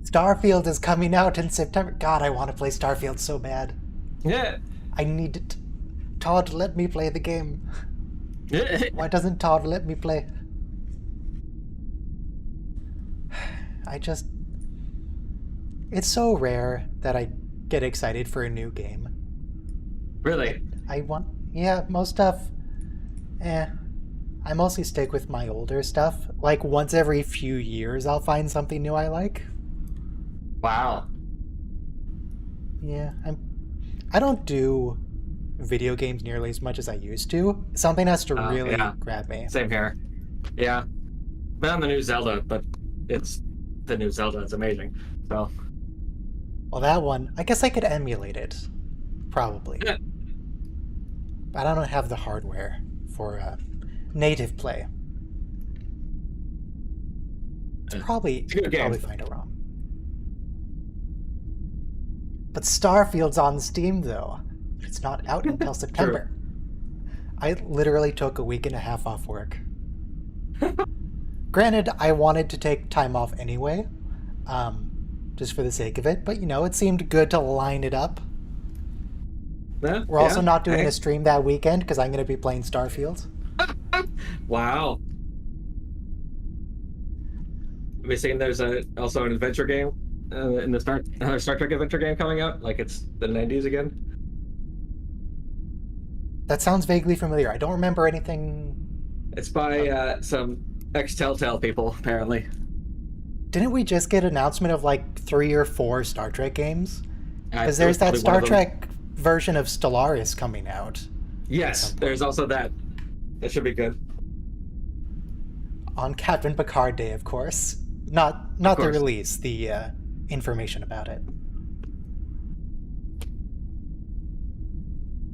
Starfield is coming out in September. God, I want to play Starfield so bad. Yeah. I need it. Todd, let me play the game. Yeah. Why doesn't Todd let me play? I just... It's so rare that I get excited for a new game. Really? I want... Yeah, most stuff... I mostly stick with my older stuff. Like, once every few years I'll find something new I like. Wow. Yeah, I don't do video games nearly as much as I used to. Something has to really Yeah. grab me. Same here. Yeah. But on the new Zelda, but it's the new Zelda. It's amazing. So. Well, that one, I guess I could emulate it. Probably. Yeah. But I don't have the hardware for native play. It's probably find a ROM. But Starfield's on Steam, though. It's not out until September. I literally took a week and a half off work. Granted, I wanted to take time off anyway, just for the sake of it, but you know, it seemed good to line it up. We're also not doing a stream that weekend because I'm going to be playing Starfield. Wow. Have you seen there's also an adventure game in the Star Trek adventure game coming out? Like it's the 90s again? That sounds vaguely familiar. I don't remember anything. It's by some ex-Telltale people, apparently. Didn't we just get an announcement of like 3 or 4 Star Trek games? Because There there's was that probably one Star of them. Trek version of Stellaris coming out Yes, there's also that. That should be good. on Captain Picard Day, of course. Not the course. release, the information about it.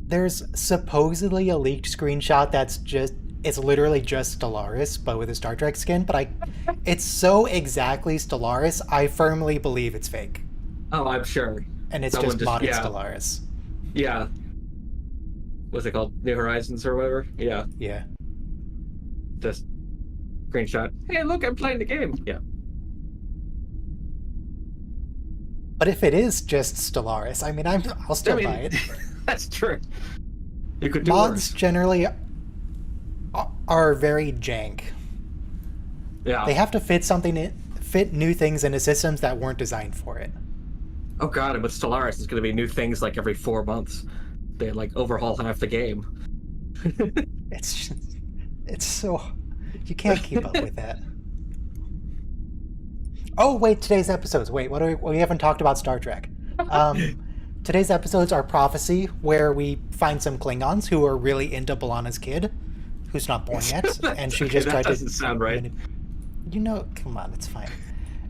There's supposedly a leaked screenshot that's it's literally just Stellaris, but with a Star Trek skin, but it's so exactly Stellaris, I firmly believe it's fake. Oh, I'm sure. And it's Someone just modded Stellaris. Yeah. What's it called? New Horizons or whatever? Yeah. Yeah. Just screenshot. Hey, look, I'm playing the game. Yeah. But if it is just Stellaris, I mean, I'll still buy it. That's true. You could do Mods worse. generally are very jank. Yeah. They have to fit new things into systems that weren't designed for it. Oh god, and with Stellaris, it's going to be new things like every 4 months. They like overhaul half the game. It's so... You can't keep up with that. Oh, wait, today's episodes. Wait, we haven't talked about Star Trek. Today's episodes are Prophecy, where we find some Klingons who are really into B'Elanna's kid, who's not born yet, and she just tried to... That doesn't sound right. You know, come on, it's fine.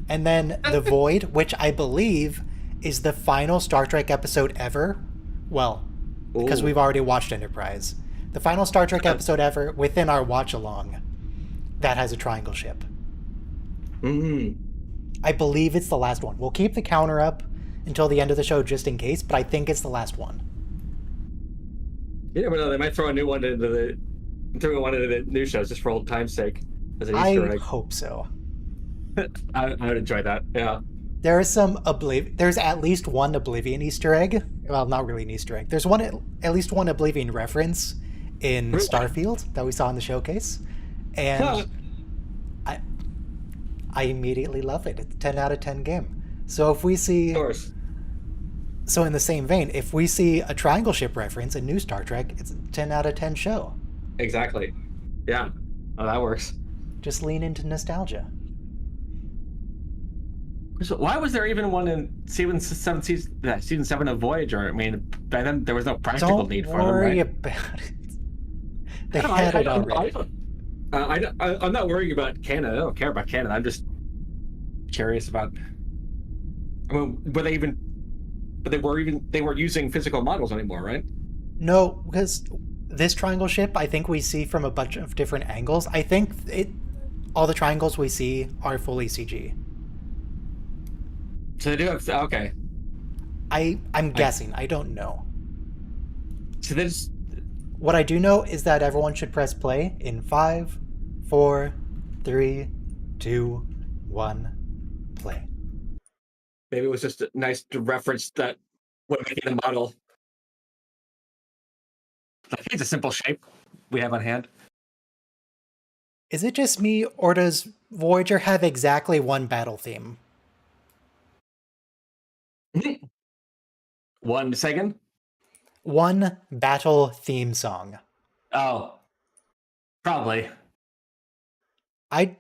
And then The Void, which I believe is the final Star Trek episode ever. Well, because we've already watched Enterprise. The final Star Trek episode ever within our watch-along that has a triangle ship. I believe it's the last one. We'll keep the counter up until the end of the show just in case, but I think it's the last one. You never know, they might throw a new one into the new shows just for old time's sake. As an Easter egg. I hope so. I would enjoy that, yeah. There's at least one Oblivion Easter egg. Well, not really an Easter egg. There's at least one Oblivion reference in Starfield that we saw in the showcase. And I immediately love it. It's a 10 out of 10 game. So if we see... Of course. So in the same vein, if we see a triangle ship reference in new Star Trek, it's a 10 out of 10 show. Exactly. Yeah. Oh, that works. Just lean into nostalgia. So why was there even one in season 7 of Voyager? I mean, by then there was no practical need for them, right? Don't worry about it. They had it already. I'm not worrying about canon. I don't care about canon. I'm just curious about. I mean, they weren't using physical models anymore, right? No, because this triangle ship, I think we see from a bunch of different angles. I think all the triangles we see are fully CG. So they do have okay. I'm guessing. I don't know. So this. What I do know is that everyone should press play in 5, 4, 3, 2, 1, play. Maybe it was just nice to reference that when making the model. I think it's a simple shape we have on hand. Is it just me, or does Voyager have exactly one battle theme? 1 second. One battle theme song. Oh, probably. I.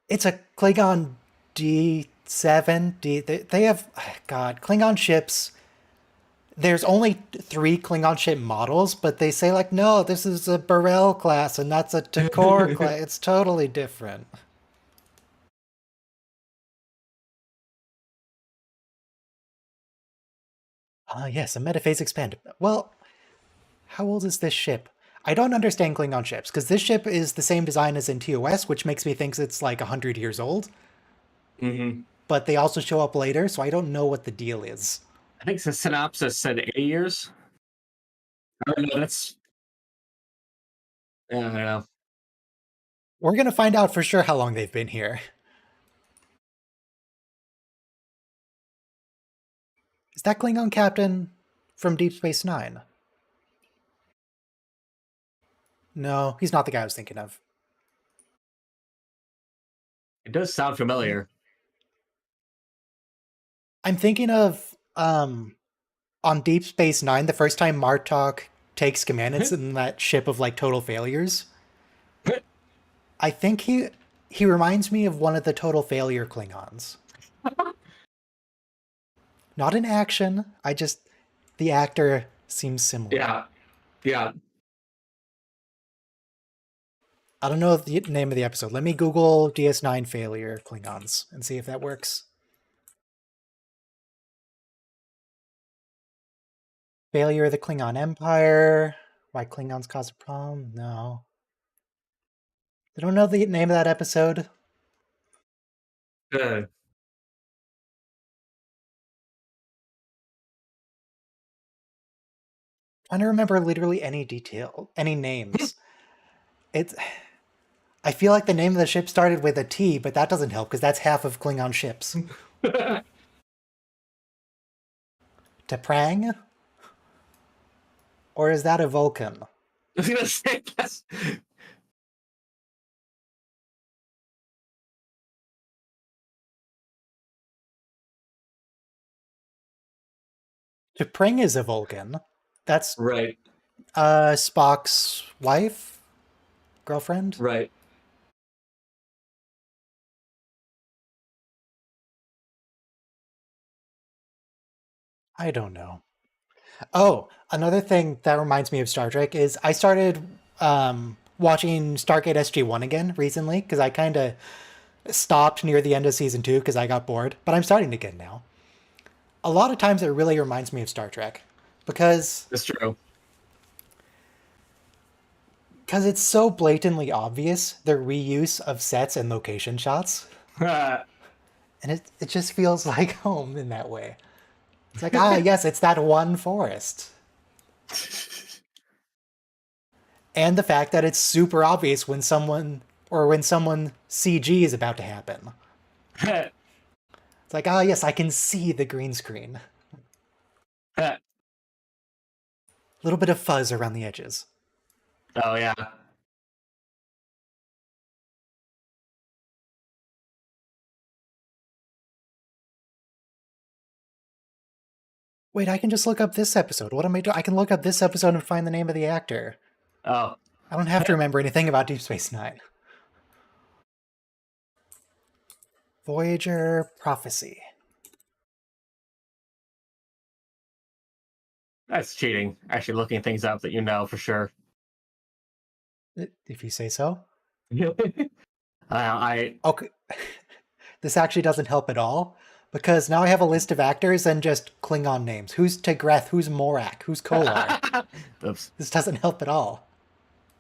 It's a Klingon D7. They have. God, Klingon ships. There's only 3 Klingon ship models, but they say, like, no, this is a Burrell class and that's a Takor class. It's totally different. Ah, yes, a metaphase expanded. Well, how old is this ship? I don't understand Klingon ships, because this ship is the same design as in TOS, which makes me think it's like 100 years old. Hmm. But they also show up later, so I don't know what the deal is. I think the synopsis said 80 years. I don't know. That's. Yeah, I don't know. We're gonna find out for sure how long they've been here. Is that Klingon captain from Deep Space Nine? No, he's not the guy I was thinking of. It does sound familiar. I'm thinking of on Deep Space Nine, the first time Martok takes command, it's in that ship of like total failures. I think he reminds me of one of the total failure Klingons. Not in action. The actor seems similar. Yeah. Yeah. I don't know the name of the episode. Let me Google DS9 failure Klingons and see if that works. Failure of the Klingon Empire. Why Klingons cause a problem? No. I don't know the name of that episode. Uh, Trying to remember literally any detail, any names. It's. I feel like the name of the ship started with a T, but that doesn't help because that's half of Klingon ships. T'Prang? Or is that a Vulcan? I was gonna say yes. T'Prang is a Vulcan. That's Right. Spock's wife? Girlfriend? Right. I don't know. Oh, another thing that reminds me of Star Trek is I started watching Stargate SG-1 again recently because I kind of stopped near the end of season 2 because I got bored, but I'm starting again now. A lot of times it really reminds me of Star Trek because That's true. it's so blatantly obvious the reuse of sets and location shots, and it just feels like home in that way. It's like, ah, yes, it's that one forest. And the fact that it's super obvious when someone CG is about to happen. It's like, ah, yes, I can see the green screen. A little bit of fuzz around the edges. Oh yeah. Wait, I can just look up this episode. What am I doing? I can look up this episode and find the name of the actor. Oh. I don't have to remember anything about Deep Space Nine. Voyager Prophecy. That's cheating. Actually looking things up that you know for sure. If you say so. I Okay. This actually doesn't help at all, because now I have a list of actors and just Klingon names. Who's Tigreth? Who's Morak? Who's Kolar? Oops. This doesn't help at all.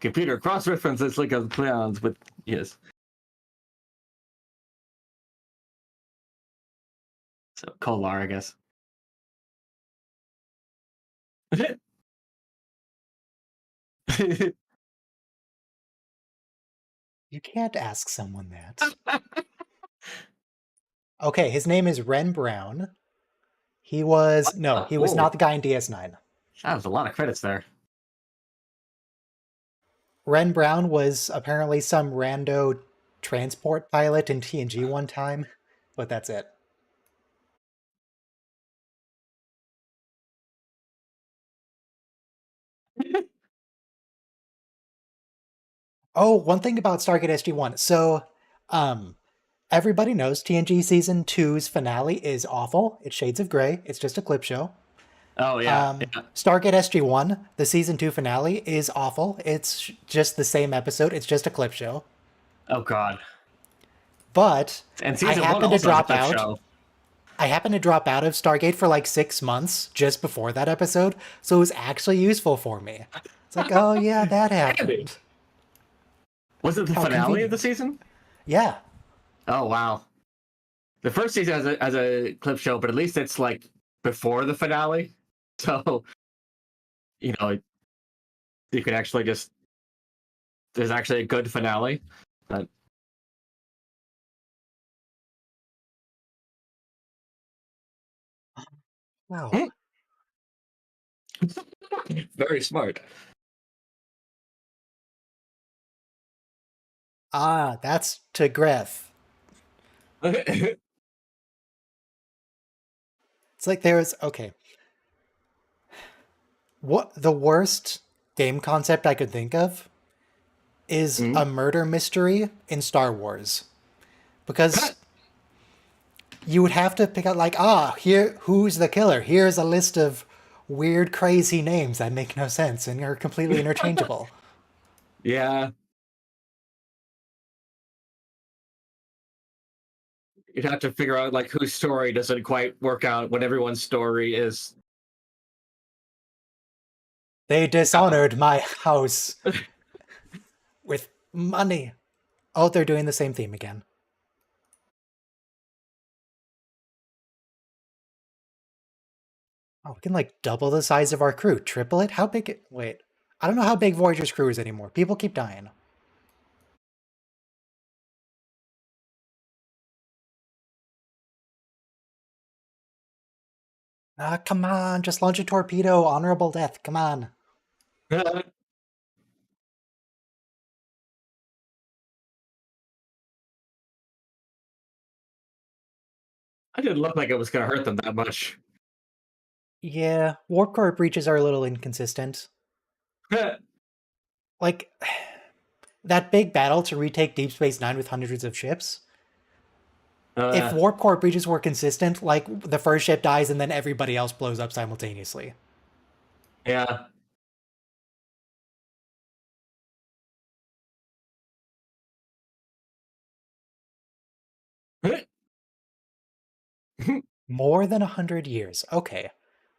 Computer cross references like a Klingons with yes. So Kolar, I guess. You can't ask someone that. Okay, his name is Ren Brown. He was no, he was Oh, not the guy in DS9. that was a lot of credits there. Ren Brown was apparently some rando transport pilot in TNG one time, but that's it. Oh, one thing about Stargate SG-1. So, um, everybody knows TNG Season Two's finale is awful. It's Shades of Grey. It's just a clip show. Oh yeah, yeah. Stargate SG-1, the Season 2 finale, is awful. It's just the same episode. It's just a clip show. Oh god. But And I season one happened to also has a drop clip out. show. I happened to drop out of Stargate for like 6 months just before that episode, so it was actually useful for me. It's like, oh yeah, that Handy. happened. Was it the How finale of the convenient. season? Yeah. Oh wow. The first season has a clip show, but at least it's like before the finale. So, you know, you could actually just there's actually a good finale. But Wow. very smart. Ah, that's to Gref. Okay. It's like there's okay. What the worst game concept I could think of is Mhm. a murder mystery in Star Wars. Because you would have to pick out like, ah, here who's the killer? Here's a list of weird, crazy names that make no sense and are completely interchangeable. Yeah, you'd have to figure out like whose story doesn't quite work out when everyone's story is. They dishonored my house with money. Oh, they're doing the same theme again. Oh, we can like double the size of our crew, triple it. How big? Wait, I don't know how big Voyager's crew is anymore. People keep dying. Ah, come on, just launch a torpedo. Honorable death. Come on. I didn't look like it was going to hurt them that much. Yeah, warp core breaches are a little inconsistent. Like that big battle to retake Deep Space Nine with hundreds of ships. If uh, warp core breaches were consistent, like the first ship dies and then everybody else blows up simultaneously. yeah. More than 100 years. Okay.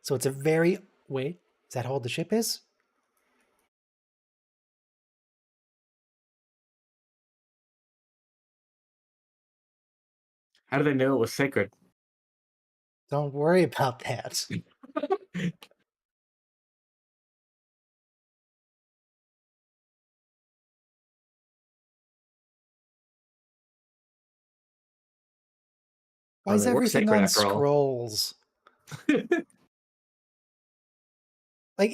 So it's a very. Wait, is that how old the ship is? How do they know it was sacred? Don't worry about that. Why Well, is they were everything sacred on after all. scrolls? Like,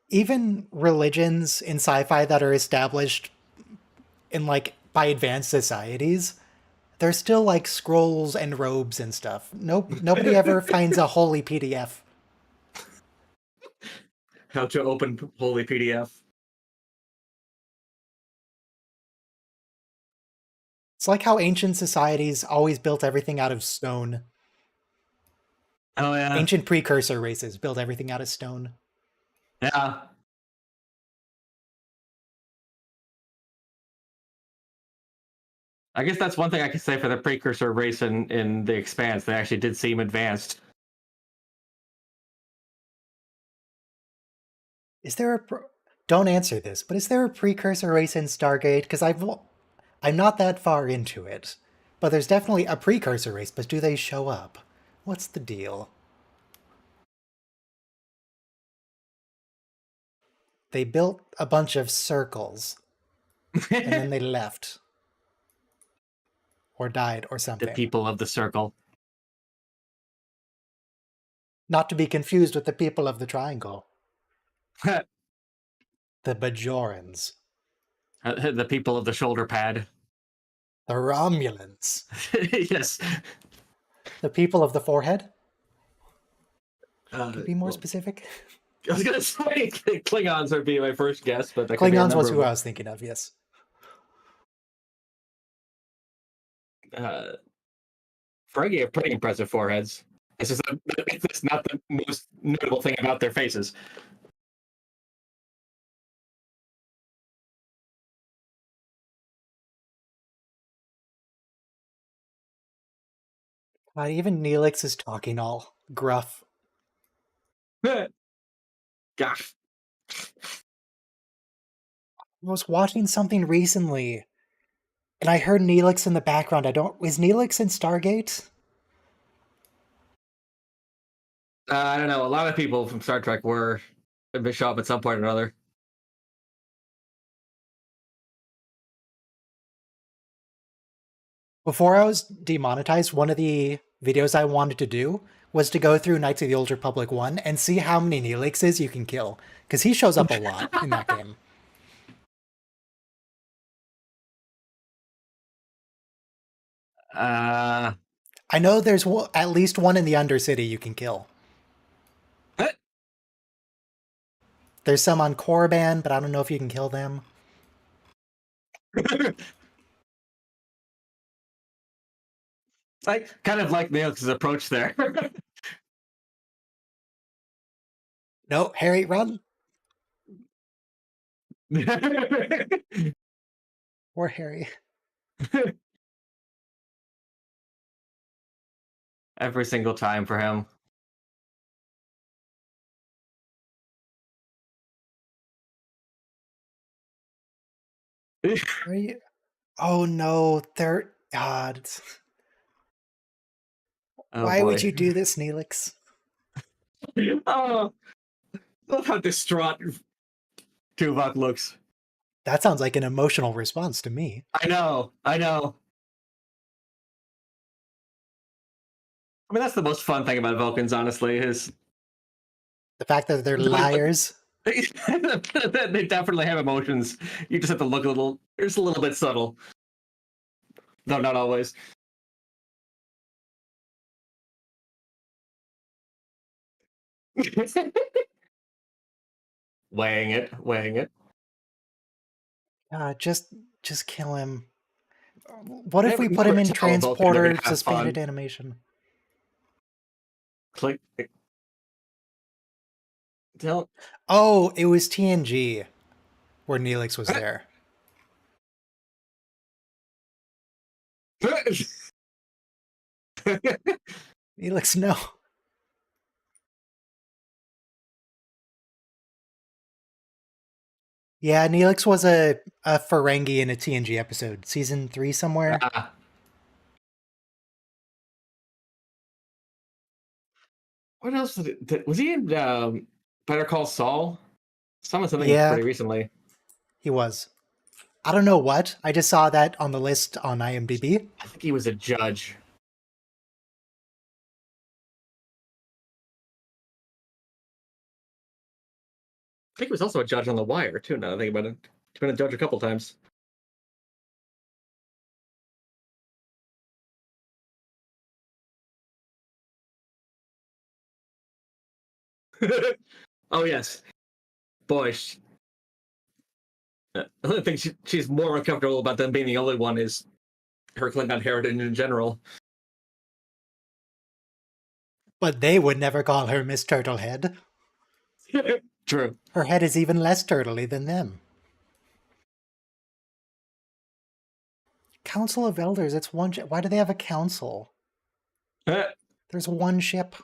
even religions in sci-fi that are established in like by advanced societies, there's still like scrolls and robes and stuff. Nope, nobody ever finds a holy PDF. How to open holy PDF. It's like how ancient societies always built everything out of stone. Oh yeah, Ancient precursor races built everything out of stone. yeah. I guess that's one thing I could say for the precursor race in the Expanse. They actually did seem advanced. Is there a don't answer this, but is there a precursor race in Stargate? Because I'm not that far into it, but there's definitely a precursor race. But do they show up? What's the deal? They built a bunch of circles and then they left. or died or The something. people of the circle. Not to be confused with the people of the triangle. The Bajorans. The people of the shoulder pad. The Romulans. Yes. The people of the forehead? Could Be more specific? I was gonna say Klingons would be my first guess, but that could be a Klingons number was who of I was thinking of, yes. Ferengi have pretty impressive foreheads. It's not the most notable thing about their faces. Even Neelix is talking all gruff. Gosh. I was watching something recently, and I heard Neelix in the background. Is Neelix in Stargate? I don't know. A lot of people from Star Trek were show up at some point or another. Before I was demonetized, one of the videos I wanted to do was to go through Knights of the Old Republic 1 and see how many Neelixes you can kill, because he shows up a lot in that game. I know there's at least one in the Undercity you can kill. There's some on Korriban, but I don't know if you can kill them. I kind of like Neelix's approach there. No, Harry, run! Or Harry. Every single time for him. Are you? Oh no, they're God. Why would you do this, Neelix? Oh, look how distraught Tuvok looks. That sounds like an emotional response to me. I know. I mean, that's the most fun thing about Vulcans, honestly, is the fact that they're liars. They definitely have emotions. You just have to look a little. It's a little bit subtle, though not always. Weighing it. Just kill him. What if we put him in transporter suspended animation? Click. Don't. Oh, it was TNG where Neelix was there. Neelix, no. Yeah, Neelix was a Ferengi in a TNG episode, season 3 somewhere. What else was he in? Better Call Saul. Something pretty recently. He was. I don't know what. I just saw that on the list on IMDb. I think he was a judge. I think he was also a judge on The Wire, too, now that I think about it. He's been a judge a couple times. Oh, yes. Boy, the only thing she's more uncomfortable about than being the only one is her Klingon heritage in general. But they would never call her Miss Turtlehead. True. Her head is even less turtly than them. Council of Elders, it's one... Why do they have a council? There's one ship.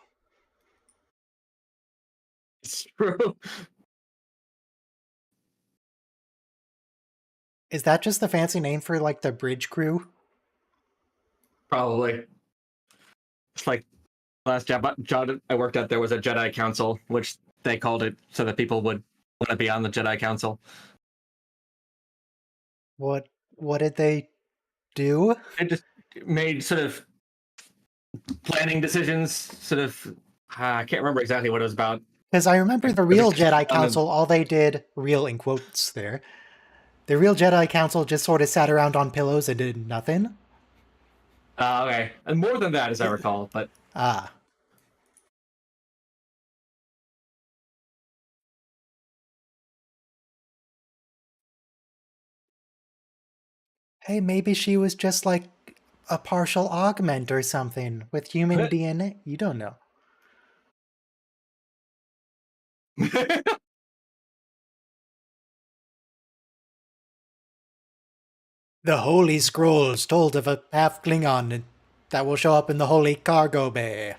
It's true. Is that just the fancy name for, like, the bridge crew? Probably. It's like last job I worked at, there was a Jedi Council, which they called it so that people would want to be on the Jedi Council. What did they do? made sort of planning decisions. Sort of, I can't remember exactly what it was about. Because I remember the real Jedi Council, all they did, real in quotes there, the real Jedi Council just sort of sat around on pillows and did nothing. Okay, and more than that, as I recall, but Ah. Hey, maybe she was just like a partial augment or something with human DNA. You don't know. The Holy Scrolls told of a half Klingon that will show up in the Holy Cargo Bay.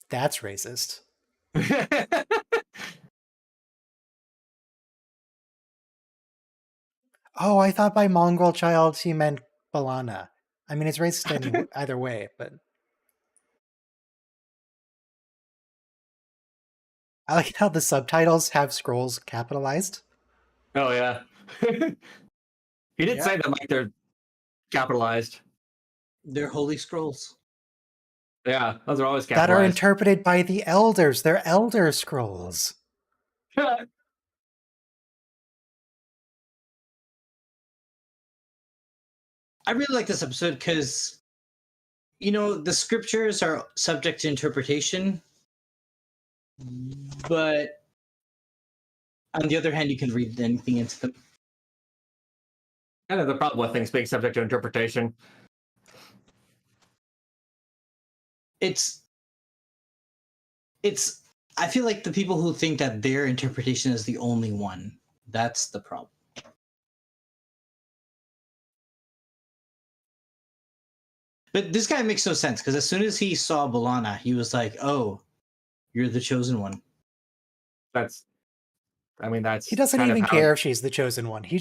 That's racist. Oh, I thought by mongrel child he meant Balana. I mean, it's racist either way, but I like how the subtitles have scrolls capitalized. Oh yeah. He did say that like they're capitalized. They're holy scrolls. Yeah, those are always That capitalized. are interpreted by the elders. They're elder scrolls. I really like this episode because, the scriptures are subject to interpretation, but on the other hand, you can read anything into them. Kind of the problem with things being subject to interpretation. It's. I feel like the people who think that their interpretation is the only one, that's the problem. But this guy makes no sense because as soon as he saw Balana, he was like, "Oh, you're the chosen one." That's He doesn't kind even of care if she's the chosen one. He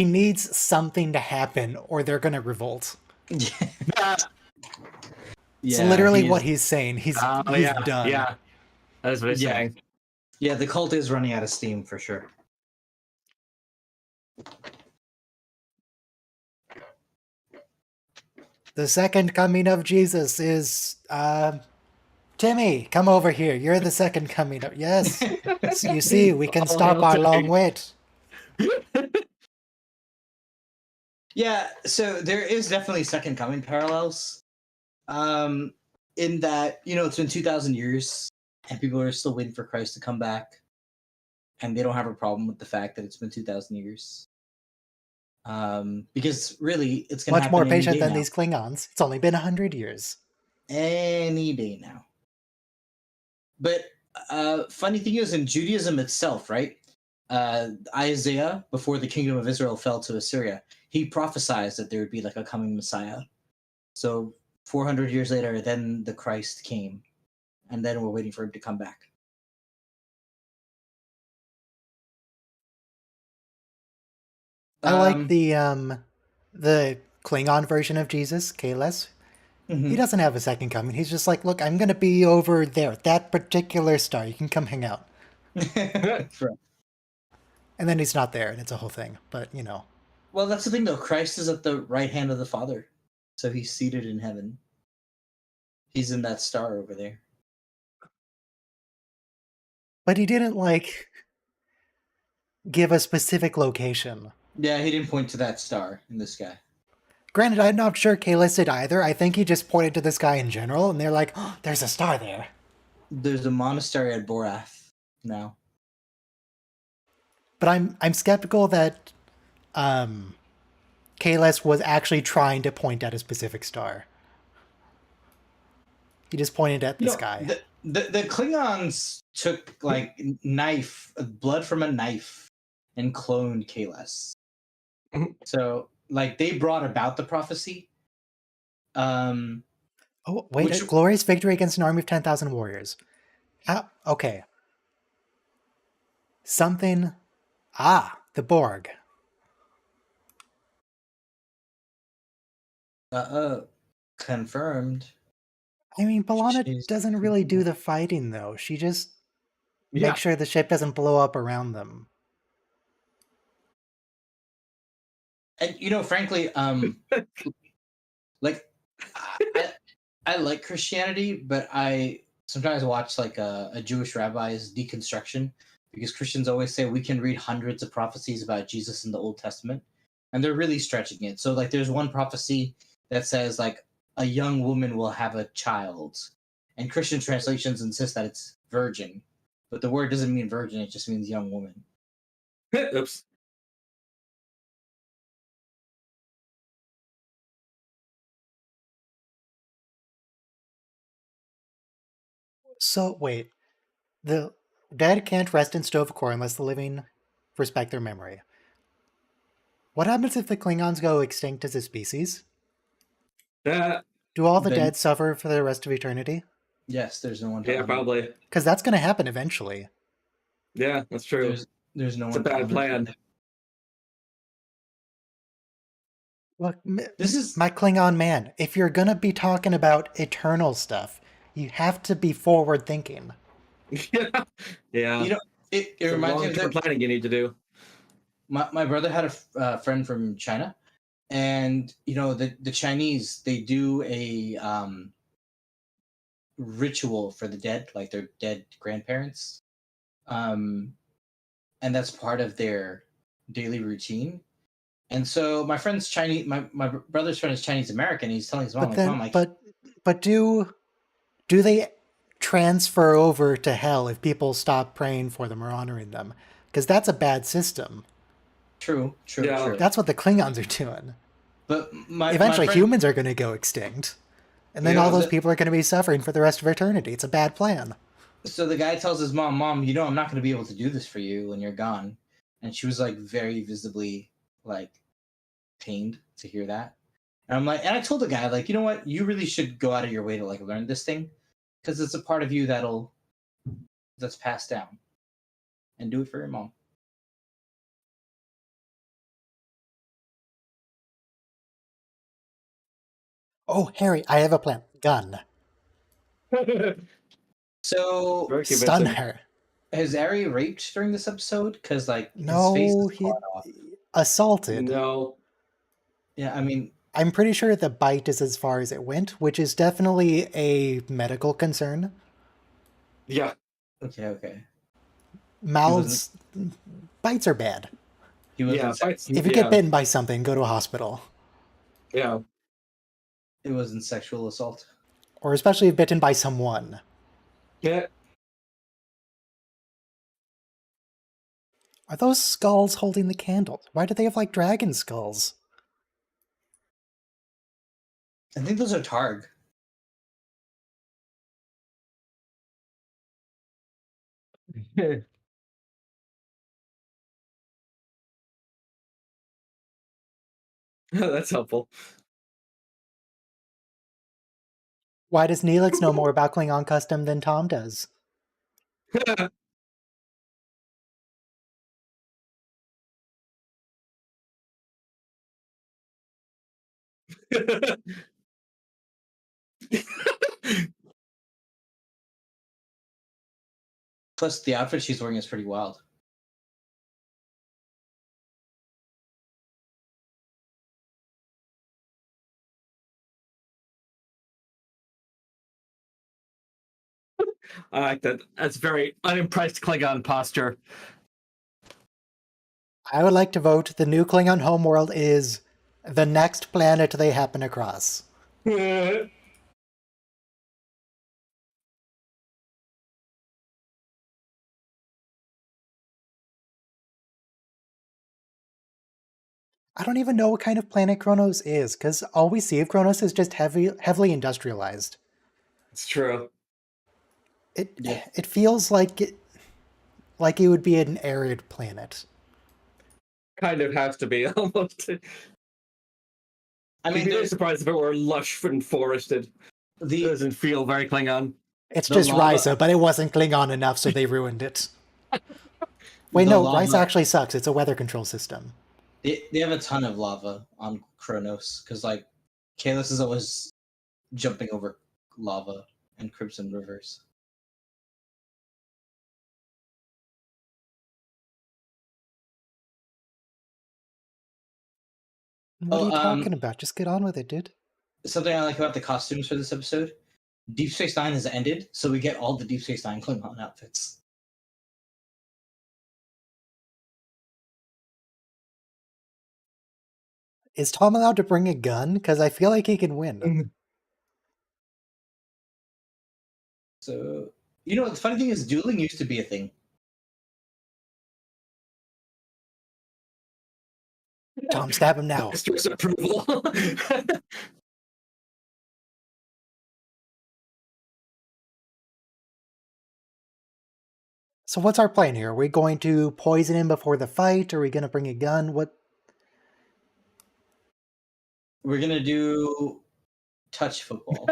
needs something to happen or they're going to revolt. It's literally what he's saying. He's done. Yeah, that is what he's saying. Yeah, the cult is running out of steam for sure. The second coming of Jesus is Timmy, come over here. You're the second coming of. Yes. So you see, we can stop our long wait. Yeah, so there is definitely second coming parallels. In that, it's been 2,000 years and people are still waiting for Christ to come back. And they don't have a problem with the fact that it's been 2,000 years. Because really, it's going to happen much more patient than now. these Klingons. It's only been 100 years. Any day now. But funny thing is, in Judaism itself, right? Isaiah, before the kingdom of Israel fell to Assyria, he prophesied that there would be like a coming Messiah. So 400 years later, then the Christ came, and then we're waiting for him to come back. I like the Klingon version of Jesus, Kales. Mm-hmm. He doesn't have a second coming. He's just like, look, I'm going to be over there, that particular star. You can come hang out. Sure. And then he's not there, and it's a whole thing. But, Well, that's the thing, though. Christ is at the right hand of the Father. So he's seated in heaven. He's in that star over there. But he didn't, give a specific location. Yeah, he didn't point to that star in the sky. Granted, I'm not sure Kalis did either. I think he just pointed to the sky in general, and they're like, oh, there's a star there. There's a monastery at Borath now. But I'm skeptical that Kalis was actually trying to point at a specific star. He just pointed at the sky. The Klingons took blood from a knife and cloned Kalis. Mm-hmm. So they brought about the prophecy. Oh wait, glorious victory against an army of 10,000 warriors. Okay. Something. The Borg. Confirmed. I mean, B'Elanna She's- doesn't really do the fighting, though. She just Yeah. makes sure the ship doesn't blow up around them. And frankly, like I like Christianity, but I sometimes watch like a Jewish rabbi's deconstruction, because Christians always say we can read hundreds of prophecies about Jesus in the Old Testament, and they're really stretching it. So like there's one prophecy that says like a young woman will have a child, and Christian translations insist that it's virgin, but the word doesn't mean virgin, it just means young woman. Oops. So, wait. The dead can't rest in Sto-Vo-Kor unless the living respect their memory. What happens if the Klingons go extinct as a species? Yeah, Do all the Then- dead suffer for the rest of eternity? Yes, there's no one to yeah, honor. probably. Because that's going to happen eventually. Yeah, that's true. There's no It's a one to bad honor. plan. Look, This is my Klingon man, if you're going to be talking about eternal stuff, you have to be forward thinking. Yeah. Yeah. you know it It's a reminds me of long-term that. planning you need to do. My brother had a friend from China, and the Chinese, they do a ritual for the dead, like their dead grandparents, and that's part of their daily routine. And so my friend's Chinese. My brother's friend is Chinese American. He's telling his mom, But like, then, "Mom, but do they transfer over to hell if people stop praying for them or honoring them? Because that's a bad system. true, Yeah. true." That's what the Klingons are doing. But my Eventually, friend, humans are going to go extinct. And then Yeah, all those that- people are going to be suffering for the rest of eternity. It's a bad plan. So the guy tells his mom, "Mom, I'm not going to be able to do this for you when you're gone." And she was like very visibly like pained to hear that. And I'm like, and I told the guy, like, you know what? You really should go out of your way to like learn this thing, because it's a part of you that's passed down, and do it for your mom. Oh, Harry, I have a plan. Gun. So Very Stun convincing. her. has Ari raped during this episode? Because like his face No, is he clawed off. assaulted. No. Yeah, I mean, I'm pretty sure the bite is as far as it went, which is definitely a medical concern. Yeah. okay. Mouths, bites are bad. He wasn't. Yeah. se- Bites. If you yeah. get bitten by something, go to a hospital. Yeah. It wasn't sexual assault. Or especially if bitten by someone. Yeah. Are those skulls holding the candles? Why do they have like dragon skulls? I think those are Targ. That's helpful. Why does Neelix know more about Klingon custom than Tom does? Plus, the outfit she's wearing is pretty wild. I like that. That's very unimpressed Klingon posture. I would like to vote the new Klingon homeworld is the next planet they happen across. I don't even know what kind of planet Kronos is, because all we see of Kronos is just heavily industrialized. It's true. It feels like it would be an arid planet. Kind of has to be almost. I I'd mean, be very there's surprised if it were lush and forested. It the doesn't feel very Klingon. It's The just lava- Risa, but it wasn't Klingon enough, so they ruined it. Wait, The no, lava- Risa actually sucks. It's a weather control system. they have a ton of lava on Kronos, because like Kalis is always jumping over lava and crimson rivers. What are you talking about? Just get on with it, dude. Something I like about the costumes for this episode: Deep Space Nine has ended, so we get all the Deep Space Nine Klingon outfits. Is Tom allowed to bring a gun? Because I feel like he can win. So, the funny thing is, dueling used to be a thing. Tom, stab him now. Master's approval. So what's our plan here? Are we going to poison him before the fight? Are we going to bring a gun? What? We're gonna do touch football.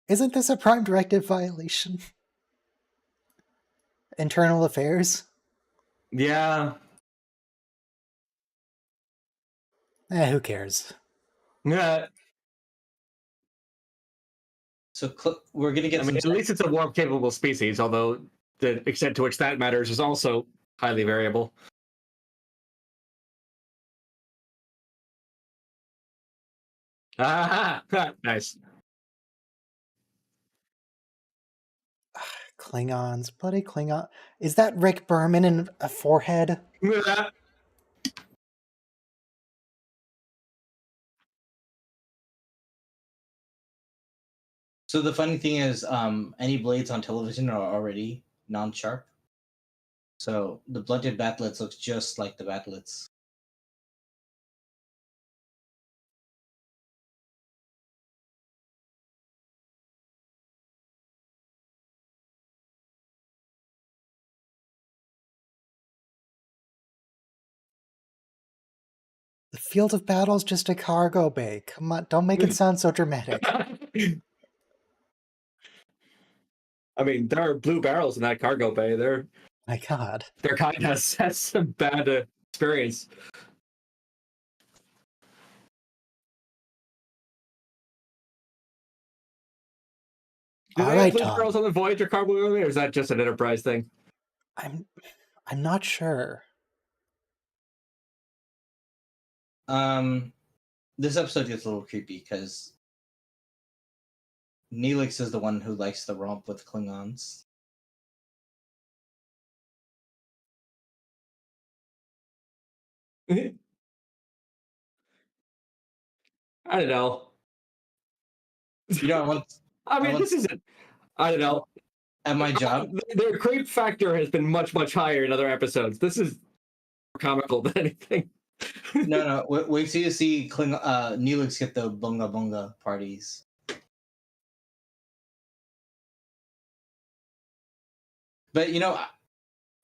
Isn't this a Prime Directive violation? Internal affairs? Yeah. Who cares? Yeah. So we're gonna get. I mean, at least it's a warp-capable species, although the extent to which that matters is also highly variable. Ah, nice. Klingons, bloody Klingon. Is that Rick Berman in a forehead? So the funny thing is, any blades on television are already non-sharp. So the blunted battlets looks just like the battlets. The field of battle is just a cargo bay. Come on, don't make it sound so dramatic. I mean, there are blue barrels in that cargo bay. My God. Their kind has some bad experience. Do they have blue Tom. barrels on the Voyager cargo bay, or is that just an Enterprise thing? I'm not sure. This episode gets a little creepy because Neelix is the one who likes the romp with Klingons. I don't know. I mean, this isn't. I don't know. At my job, their creep factor has been much, much higher in other episodes. This is more comical than anything. No. Wait till you see Neelix get the bunga bunga parties. But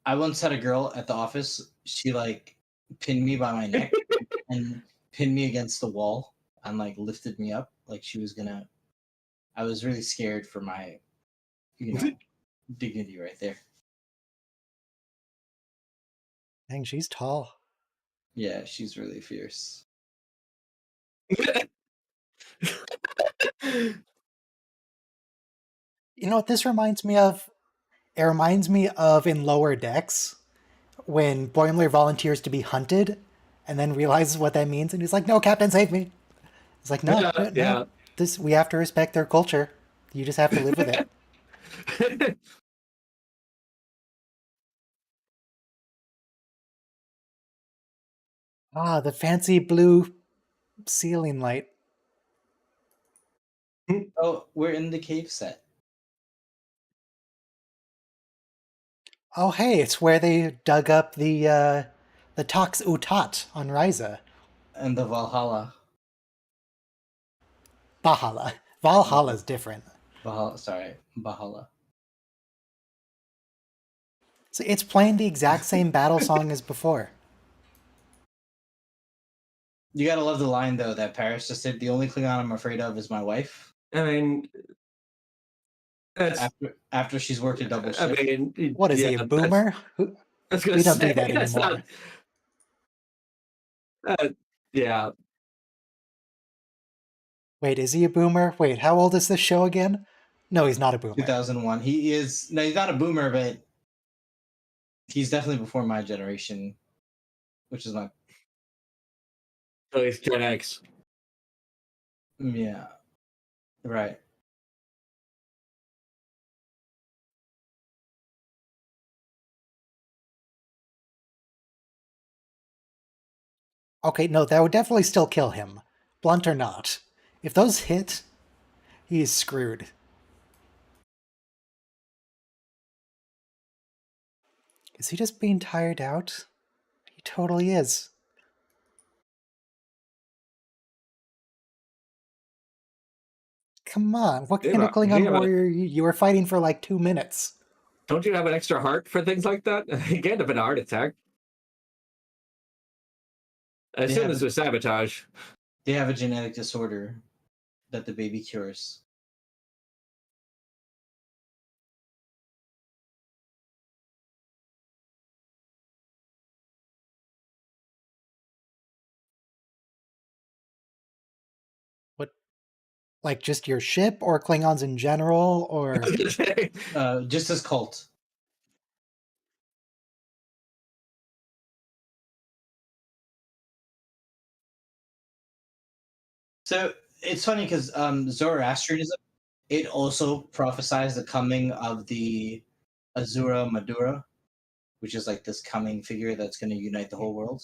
I once had a girl at the office. She pinned me by my neck and pinned me against the wall and lifted me up like she was gonna. I was really scared for my, dignity right there. Dang, she's tall. Yeah, she's really fierce. You know what this reminds me of? It reminds me of in Lower Decks when Boimler volunteers to be hunted and then realizes what that means and he's like, "No, Captain, save me." It's like, no. We have to respect their culture. You just have to live with it. The fancy blue ceiling light. Oh, we're in the cave set. Oh, hey, it's where they dug up the Tox Utat on Ryza. And the Valhalla. Bahala. Valhalla's different. Bahala. So it's playing the exact same battle song as before. You gotta love the line, though, that Paris just said, "The only Klingon I'm afraid of is my wife." I mean, after she's worked a double shift. I mean, what is he, a boomer? We don't do that anymore. Uh, yeah. Wait, is he a boomer? Wait, how old is this show again? No, he's not a boomer. 2001. He is no, he's not a boomer, but he's definitely before my generation, which is my So he's Gen X. yeah, right. Okay, no, that would definitely still kill him. Blunt or not. If those hit, he's screwed. Is he just being tired out? He totally is. Come on, what kind of Klingon warrior you were fighting for like 2 minutes? Don't you have an extra heart for things like that? You can't have a heart attack. I assume this was sabotage. They have a genetic disorder that the baby cures. What, like just your ship or Klingons in general, or Just as cult. So it's funny because Zoroastrianism, it also prophesies the coming of the Azura Madura, which is like this coming figure that's going to unite the whole world.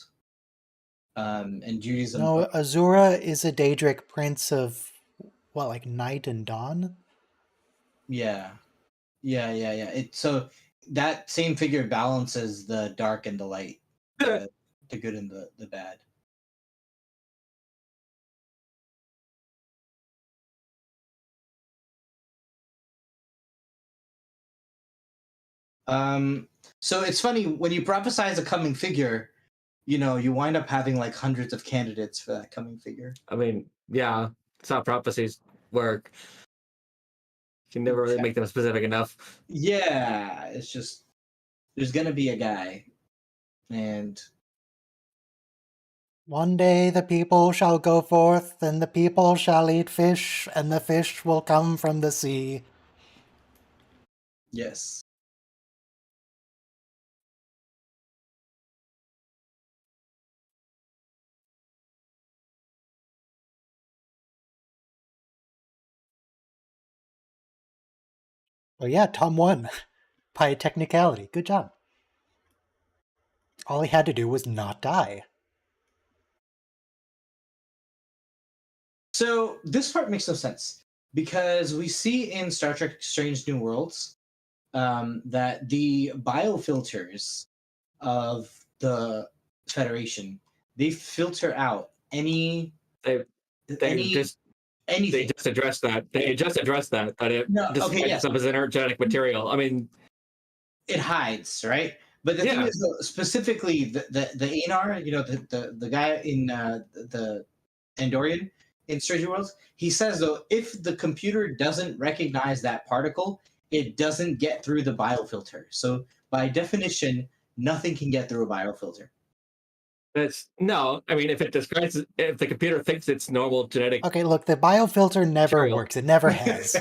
And Judaism. no? Azura is a Daedric prince of what, like night and dawn? Yeah. So that same figure balances the dark and the light, the good and the bad. So it's funny when you prophesize a coming figure, you wind up having like hundreds of candidates for that coming figure. I mean, yeah, it's how prophecies work. You can never really make them specific enough. Yeah, it's just there's gonna be a guy, and one day the people shall go forth, and the people shall eat fish, and the fish will come from the sea. yes. Oh yeah, Tom won by technicality. Good job. All he had to do was not die. So this part makes no sense because we see in Star Trek: Strange New Worlds that the biofilters of the Federation, they filter out any They any just anything. they just addressed that. They just addressed that it yes. stuff as energetic material. I mean, it hides, right? But the thing is, specifically the Anar, the guy in the Andorian in Strange Worlds, he says though, if the computer doesn't recognize that particle, it doesn't get through the biofilter. So by definition, nothing can get through a biofilter. No. I mean, if the computer thinks it's normal genetic. Okay, look, the biofilter never material. works. It never has.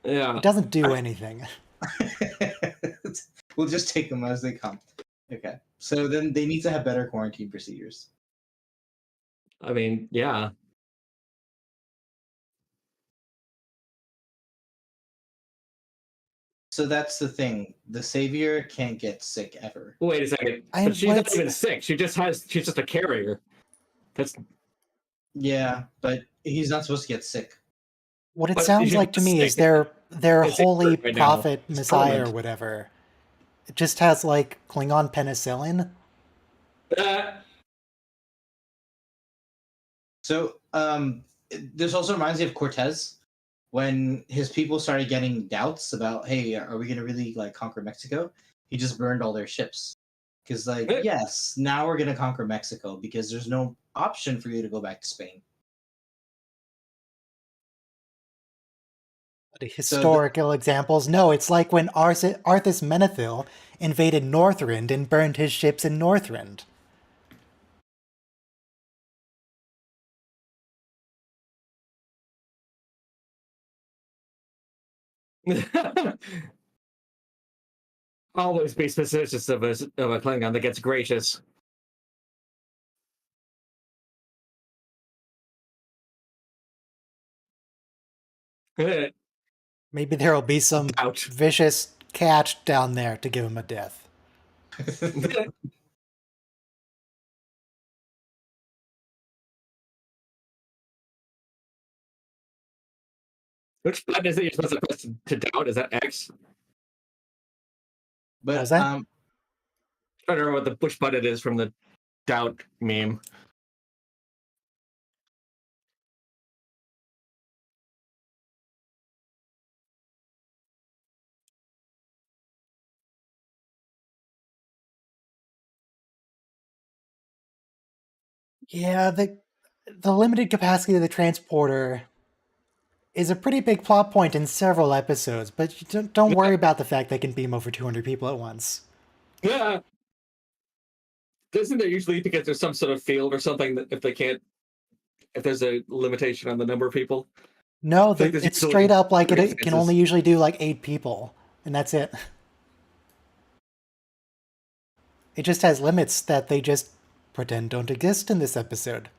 Yeah. It doesn't do anything. We'll just take them as they come. Okay. So then they need to have better quarantine procedures. I mean, yeah. So that's the thing. The savior can't get sick ever. Wait a second. But she's not even sick. She's just a carrier. Yeah, but he's not supposed to get sick. What it sounds like to me is their holy prophet messiah or whatever. It just has like Klingon penicillin. So this also reminds me of Cortez when his people started getting doubts about, hey, are we gonna really like conquer Mexico? He just burned all their ships because yes, now we're gonna conquer Mexico because there's no option for you to go back to Spain. The historical examples, no, it's like when Arthas Menethil invaded Northrend and burned his ships in Northrend. Always be suspicious of a Klingon that gets gracious. Maybe there'll be some Ouch. vicious cat down there to give him a death. Which button is it you're supposed to press to doubt? Is that X? What was But that? I don't remember what which button it is from the doubt meme. Yeah, the limited capacity of the transporter is a pretty big plot point in several episodes, but you don't worry about the fact they can beam over 200 people at once. Yeah. Isn't there usually because there's some sort of field or something that if there's a limitation on the number of people? No, Like there's it's usually straight up like it can circumstances. only usually do like 8 people, and that's it. It just has limits that they just pretend don't exist in this episode.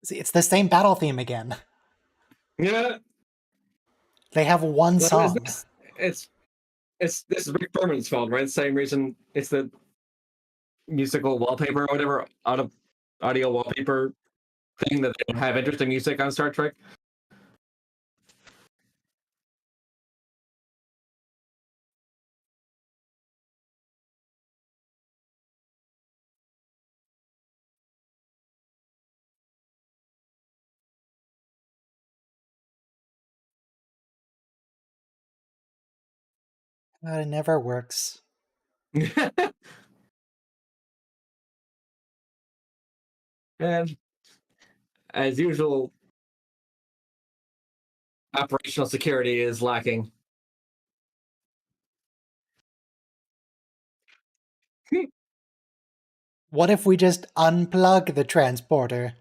See, it's the same battle theme again. Yeah. They have one Well, song. it's this is Rick Berman's fault, right? Same reason it's the musical wallpaper or whatever, audio wallpaper thing that they don't have interesting music on Star Trek. God, it never works. And as usual, operational security is lacking. What if we just unplug the transporter?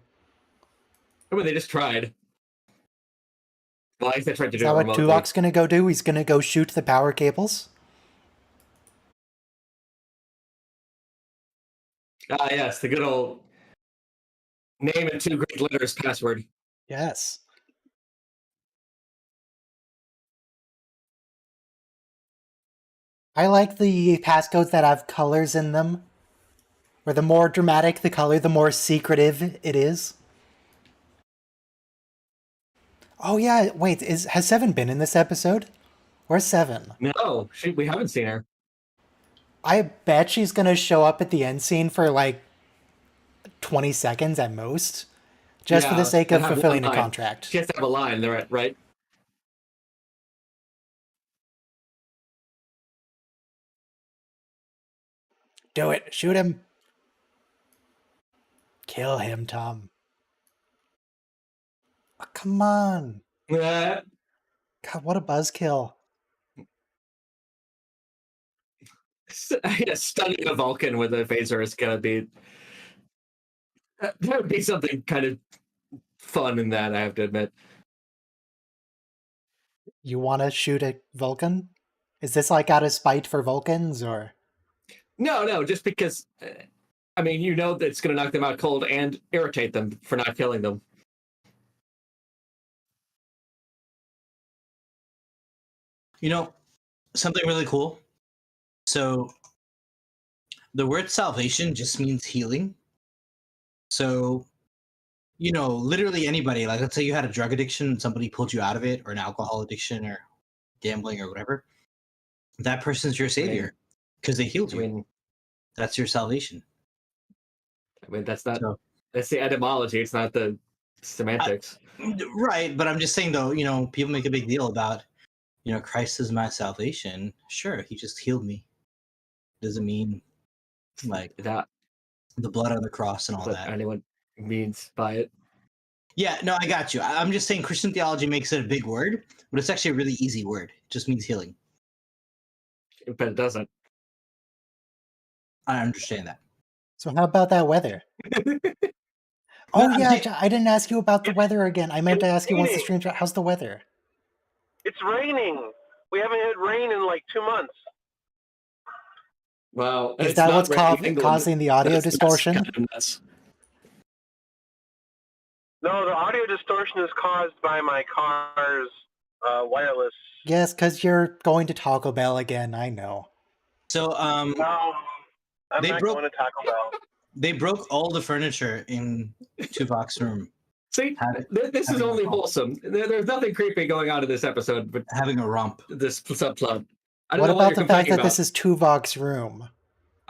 I mean, they just tried. Well, I guess they tried to Is do it that what remotely. Tuvok's gonna go do? He's gonna go shoot the power cables? Ah, yes, the good old name in 2 Greek letters password. Yes. I like the passcodes that have colors in them. Where the more dramatic the color, the more secretive it is. Oh yeah, wait, has Seven been in this episode? Where's Seven? No, we haven't seen her. I bet she's gonna show up at the end scene for like 20 seconds at most. Just for the Yeah, sake and of have fulfilling one a line. contract. She has to have a line there, right? Do it. Shoot him. Kill him, Tom. Oh, come on. Yeah. God, what a buzzkill. Stunning a Vulcan with a phaser is gonna be. That would be something kind of fun in that, I have to admit. You want to shoot a Vulcan? Is this like out of spite for Vulcans, or? No, just because. I mean, you know that it's going to knock them out cold and irritate them for not killing them. You know, something really cool. So the word salvation just means healing. So, literally anybody, like let's say you had a drug addiction and somebody pulled you out of it, or an alcohol addiction or gambling or whatever, that person's your savior because they healed I you. mean, That's your salvation. that's not. So, That's the etymology. It's not the semantics. right, but I'm just saying though, people make a big deal about, Christ is my salvation. Sure, he just healed me. Doesn't mean like That the blood on the cross and all what that. anyone means by it. Yeah, no, I got you. I'm just saying Christian theology makes it a big word, but it's actually a really easy word. It just means healing. But it doesn't. I understand that. So how about that weather? Oh I'm yeah, saying- I didn't ask you about the weather again. I meant to ask you once the raining. stream's out. How's the weather? It's raining. We haven't had rain in like 2 months. Well, Is it's that not what's raining in England. causing the audio That's distortion? kind of nuts. No, the audio distortion is caused by my car's wireless. Yes, because you're going to Taco Bell again. I know. So No, I'm They not broke- going to Taco Bell. they broke all the furniture in Tuvok's room, See, Have- this is having a only romp. wholesome. There's nothing creepy going on in this episode, but having a romp. this subplot. I don't What know about what the you're fact complaining that this is Tuvok's room?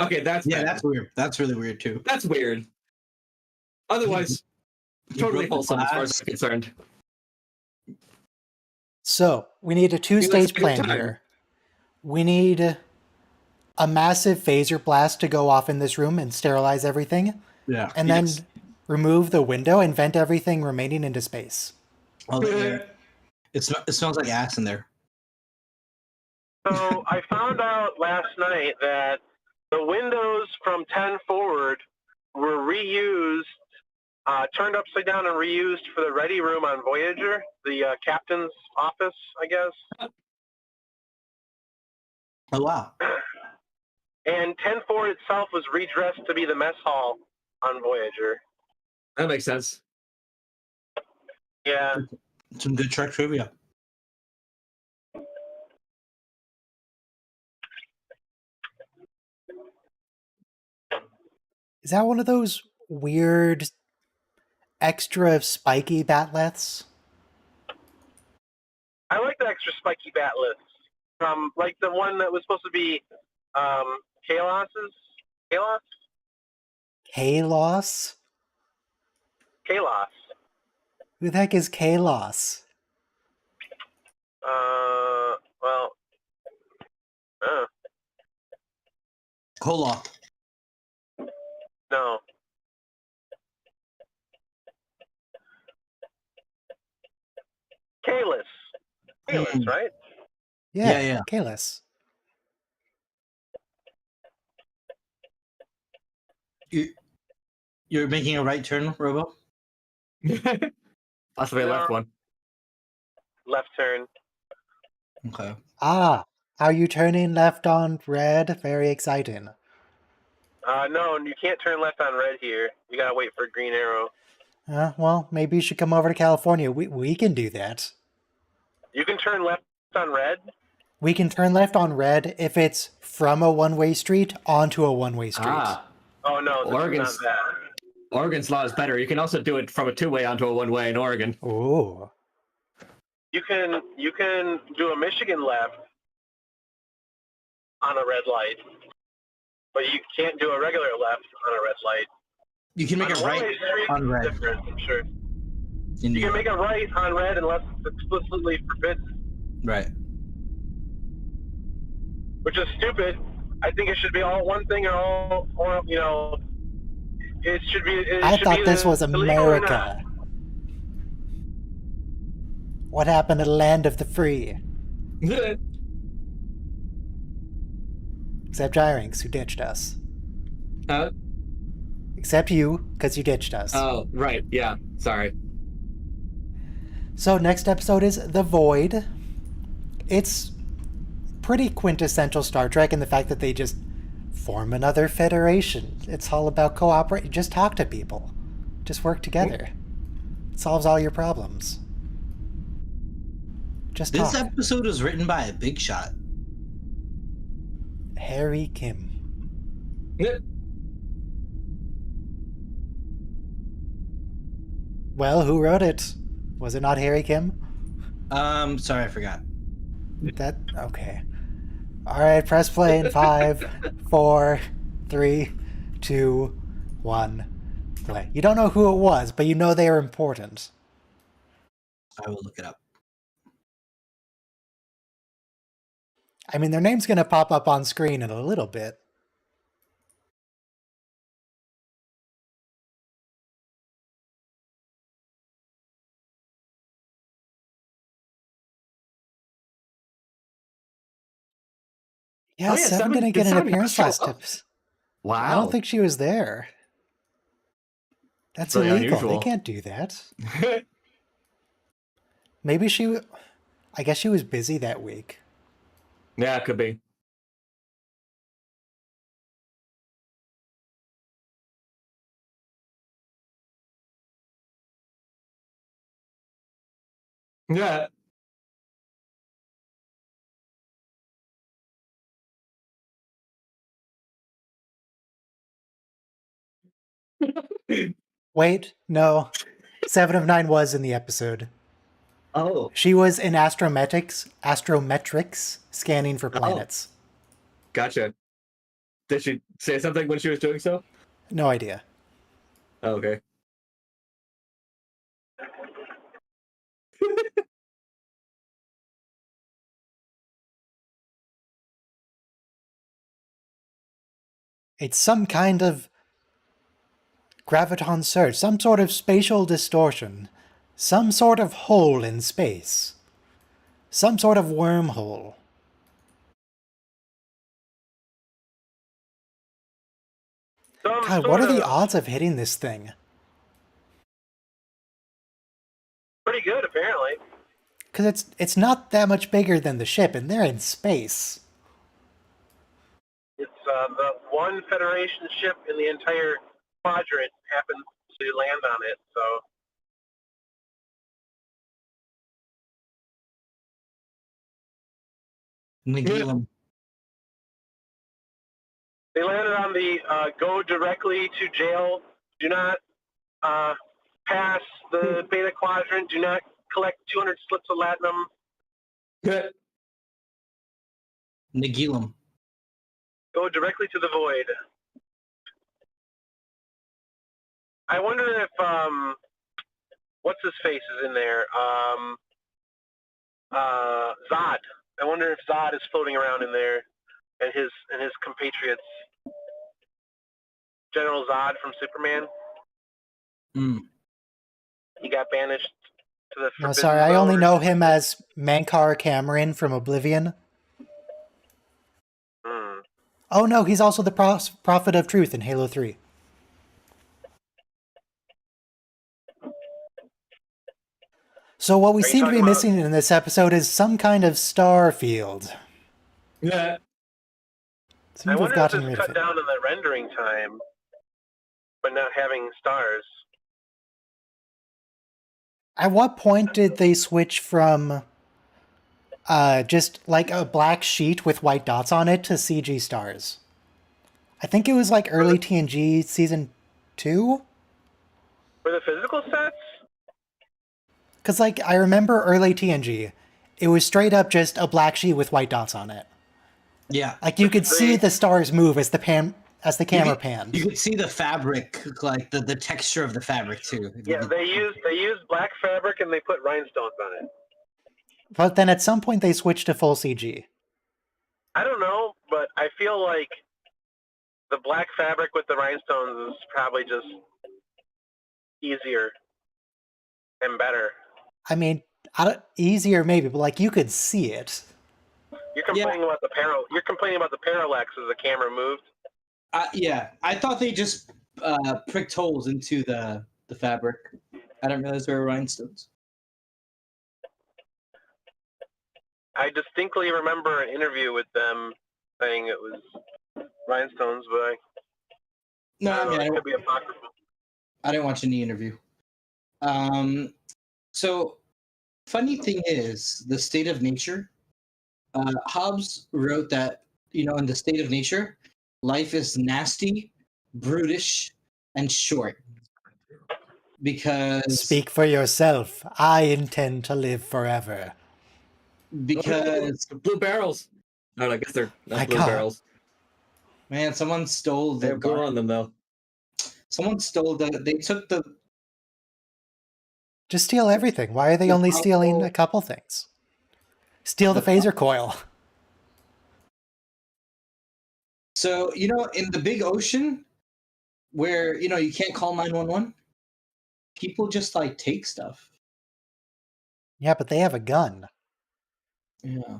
Okay, that's Yeah, bad. that's weird. That's really weird too. That's weird. Otherwise, He totally broke the wholesome as far as glass. I'm concerned. So we need a Let's two-stage take our plan time. here. We need a massive phaser blast to go off in this room and sterilize everything, Yeah. and Yes. then remove the window and vent everything remaining into space. All the air. It smells like ass in there. So I found out last night that the windows from 10 forward were reused, turned upside down and reused for the ready room on Voyager, the captain's office, I guess. Oh wow. And 10 forward itself was redressed to be the mess hall on Voyager. That makes sense. Yeah. Some good Trek trivia. Is that one of those weird, extra spiky batleths? I like the extra spiky batliths from like the one that was supposed to be Kalos's. Kalos? Kalos? Kalos. Who the heck is Kalos? Well, Cola. no. Kalis. Kalis, right? Yeah. Kalos. You're making a right turn, Robo? Possibly a left No. one. Left turn. Okay. Ah, are you turning left on red? Very exciting. No, you can't turn left on red here. You gotta wait for green arrow. Well, maybe you should come over to California. We can do that. You can turn left on red. We can turn left on red if it's from a one-way street onto a one-way street. Ah, Oh no, this Oregon's- is not that. Oregon's law is better. You can also do it from a two-way onto a one-way in Oregon. Ooh. You can do a Michigan left on a red light, but you can't do a regular left on a red light. You can make On a a right one-way street, on red. it's different, I'm sure. in New You can York. make a right on red unless it's explicitly forbidden, Right. which is stupid. I think it should be all one thing or you know, it should be. I thought this was illegal or not. America. What happened to the land of the free? Except Gyrinx, who ditched us. Uh, Except you, because you ditched us. oh, right. Yeah. Sorry. So next episode is The Void. It's pretty quintessential Star Trek in the fact that they just form another federation. It's all about cooperate. Just talk to people. Just work together. It solves all your problems. Just This talk. episode was written by a big shot. Harry Kim. Well, who wrote it? Was it not Harry Kim? Sorry, I forgot. That okay. All right, press play in 5, 4, 3, 2, 1. Play. You don't know who it was, but you know they are important. I will look it up. I mean, their name's going to pop up on screen in a little bit. Yeah, Oh, yeah, Seven Seven- didn't get did an Seven appearance show last up? episode. Wow. I don't think she was there. That's Really illegal. unusual. They can't do that. Maybe I guess she was busy that week. Yeah, it could be. Yeah. Wait, no. 7 of 9 was in the episode. Oh. She was in astrometrics scanning for planets. Gotcha. Did she say something when she was doing so? No idea. Oh, okay. It's some kind of graviton surge, some sort of spatial distortion, some sort of hole in space, some sort of wormhole. God, what are the odds of hitting this thing? Pretty good, apparently. Because it's not that much bigger than the ship, and they're in space. It's the one Federation ship in the entire quadrant happens to land on it, so. Nagilum. They landed on the go directly to jail. Do not pass the Beta Quadrant. Do not collect 200 slips of latinum. Good. Nagilum. Go directly to the void. I wonder if what's his face is in there. Zod. I wonder if Zod is floating around in there, and his compatriots. General Zod from Superman. He got banished to the. No, sorry, I only know him as Mankar Cameron from Oblivion. Oh no, he's also the Prophet of Truth in Halo 3. So what we seem to be missing in this episode is some kind of star field. Yeah. I wonder if it's cut down on the rendering time, but not having stars. At what point did they switch from just like a black sheet with white dots on it to CG stars? I think it was like early TNG season 2? For the physical sets? Because like I remember early TNG, it was straight up just a black sheet with white dots on it. Yeah. Like you could see the stars move as the camera panned. You could see the fabric, like the texture of the fabric too. Yeah, they used black fabric and they put rhinestones on it. But then at some point they switched to full CG. I don't know, but I feel like the black fabric with the rhinestones is probably just easier and better. I mean, easier maybe, but like you could see it. You're complaining about the You're complaining about the parallax as the camera moved. Yeah, I thought they just pricked holes into the fabric. I didn't realize there were rhinestones. I distinctly remember an interview with them saying it was rhinestones, but it could be apocryphal. I didn't watch any interview. So, funny thing is, the state of nature. Hobbes wrote that, in the state of nature, life is nasty, brutish, and short. Because... Speak for yourself. I intend to live forever. Because... Blue barrels. No, I guess they're not blue barrels. Man, someone stole the... They have blue on them, though. Someone stole they took the... Just steal everything. Why are they only stealing a couple things? Steal the phaser coil. So, in the big ocean, where, you can't call 911, people just, take stuff. Yeah, but they have a gun. Yeah.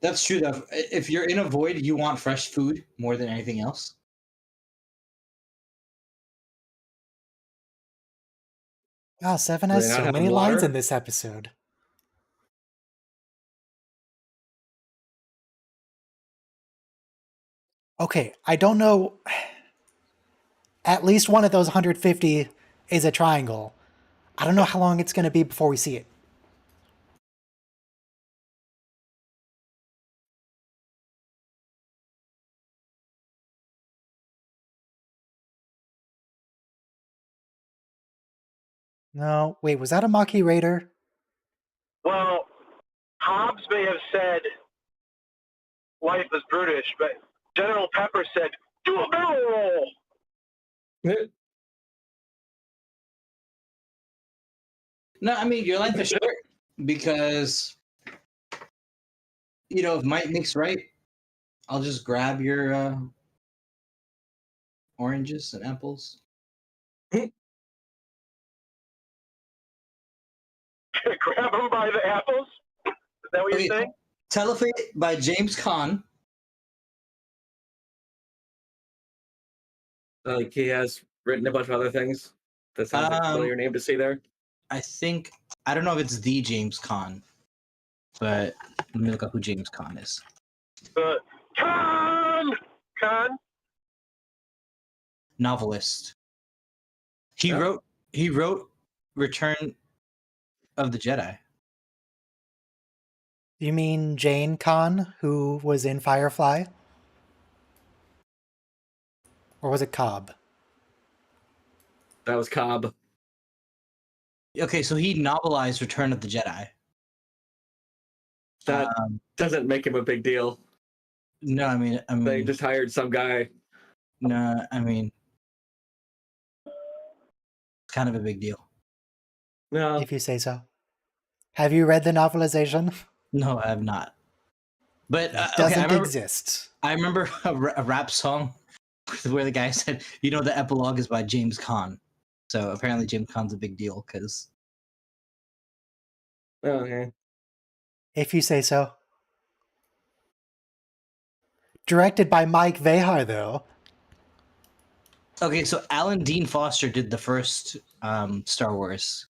That's true, though. If you're in a void, you want fresh food more than anything else. Wow, Seven Do they has not so have many lines water? in this episode. Okay, I don't know. At least one of those 150 is a triangle. I don't know how long it's going to be before we see it. No, wait, was that a Maquis Raider? Well, Hobbs may have said life is brutish, but General Pepper said, do a barrel roll. No, I mean your life is short because if might makes right. I'll just grab your oranges and apples. Grab him by the apples? Is that what Okay. you're saying? Telephate by James Caan. Like he has written a bunch of other things. That sounds like a familiar name to see there. I don't know if it's the James Caan, but let me look up who James Caan is. Con! Novelist. He wrote Return of the Jedi. You mean Jane Khan, who was in Firefly? Or was it Cobb? That was Cobb. Okay, so he novelized Return of the Jedi. That doesn't make him a big deal. No, I mean, They just hired some guy. No, I mean, it's kind of a big deal. No, If you say so. Have you read the novelization? No, I have not. But It doesn't okay, exist. I remember a rap song where the guy said, the epilogue is by James Caan. So apparently James Caan's a big deal because... okay. If you say so. Directed by Mike Vehar, though. Okay, so Alan Dean Foster did the first Star Wars,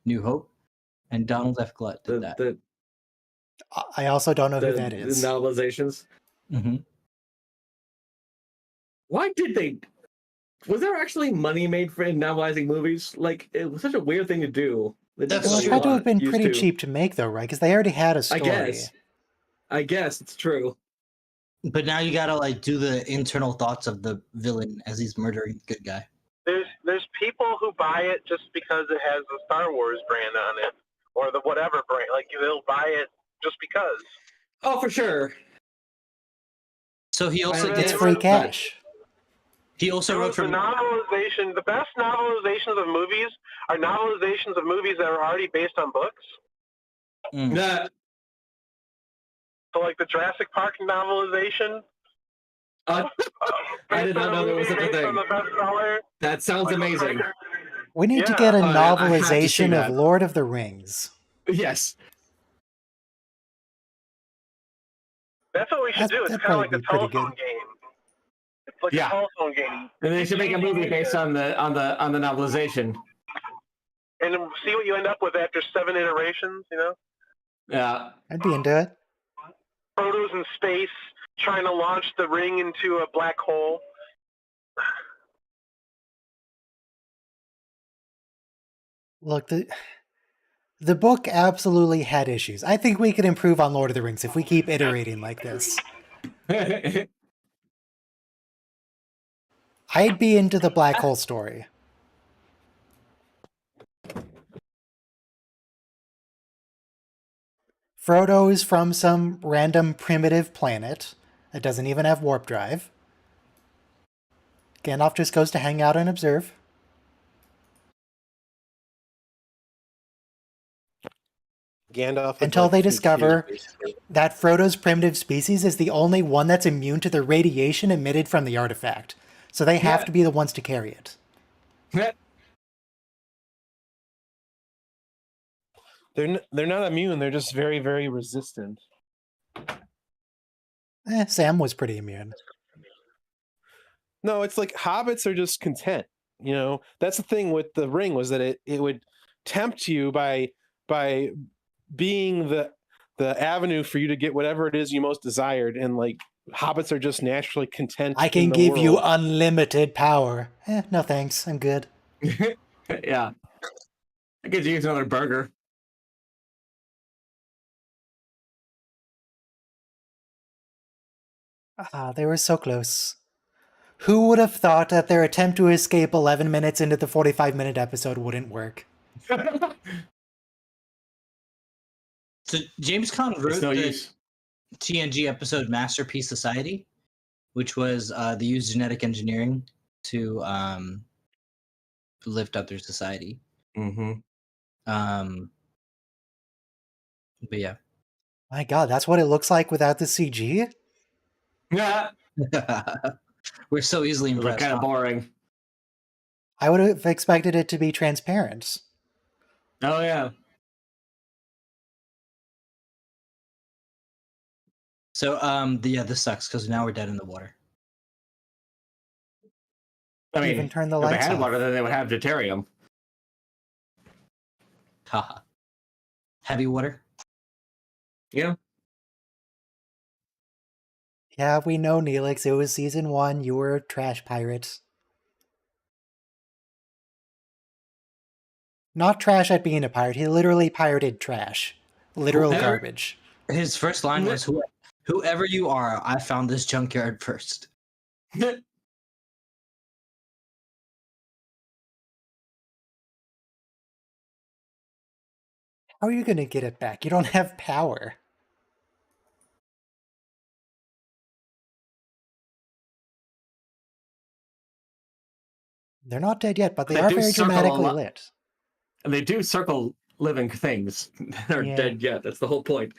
New Hope, and Donald F. Glut did that. I also don't know who that The is. novelizations. Mm-hmm. Why did they? Was there actually money made for novelizing movies? Like, it was such a weird thing to do. That's Well, it true. had to have been Used pretty to. cheap to make, though, right? Because they already had a story. I guess it's true. But now you gotta do the internal thoughts of the villain as he's murdering the good guy. There's people who buy it just because it has the Star Wars brand on it, or the whatever brand. Like they'll buy it just because. Oh, for sure. So he also It's free cash. He also wrote the for novelization. The best novelizations of movies are novelizations of movies that are already based on books. Yeah. So, like the Jurassic Park novelization. I did not know there was such a thing. That sounds amazing. We need to get a I have to see novelization that. of Lord of the Rings. Yes. That's what we should do. It's that'd kind of like probably a be pretty telephone good. game. It's like a telephone game. And they should make a movie based on the novelization. And see what you end up with after 7 iterations. Yeah. I'd be into it. Frodo's in space trying to launch the ring into a black hole. Look, the book absolutely had issues. I think we could improve on Lord of the Rings if we keep iterating like this. I'd be into the black hole story. Frodo is from some random primitive planet that doesn't even have warp drive. Gandalf just goes to hang out and observe. Gandalf Until they discover that Frodo's primitive species is the only one that's immune to the radiation emitted from the artifact. So they have to be the ones to carry it. They're not immune. They're just very, very resistant. Sam was pretty immune. No, it's like hobbits are just content. You know, that's the thing with the ring, was that it would tempt you by being the avenue for you to get whatever it is you most desired, and like hobbits are just naturally content. I in can the give you world. unlimited power. No thanks, I'm good. Yeah. I could use another burger. Ah, they were so close. Who would have thought that their attempt to escape 11 minutes into the 45-minute episode wouldn't work? So James Caan It's wrote no the use. TNG episode Masterpiece Society, which was they used genetic engineering to lift up their society. Mm-hmm. But yeah. My god, that's what it looks like without the CG? Yeah. We're so easily It looked impressed. kind of huh? boring. I would have expected it to be transparent. Oh yeah. So this sucks because now we're dead in the water. I mean, Even turn the if they lights had off. water, then they would have deuterium. Haha. Heavy water. Yeah. Yeah, we know, Neelix. It was season 1. You were a trash pirate. Not trash at being a pirate. He literally pirated trash. Literal Whoever- garbage. His first line was, "Whoever you are, I found this junkyard first." How are you going to get it back? You don't have power. They're not dead yet, but they They are do very circle a dramatically lot. lit. And they do circle living things that are Yeah. dead yet. That's the whole point.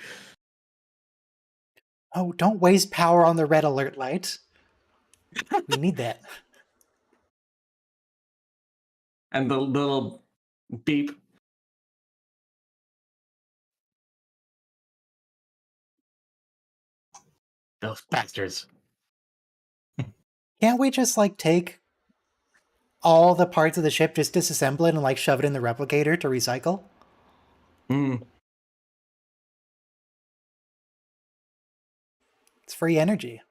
Oh, don't waste power on the red alert light. We need that. And the little beep. Those bastards. Can't we just, like, take all the parts of the ship, just disassemble it and, like, shove it in the replicator to recycle? Mm. It's free energy.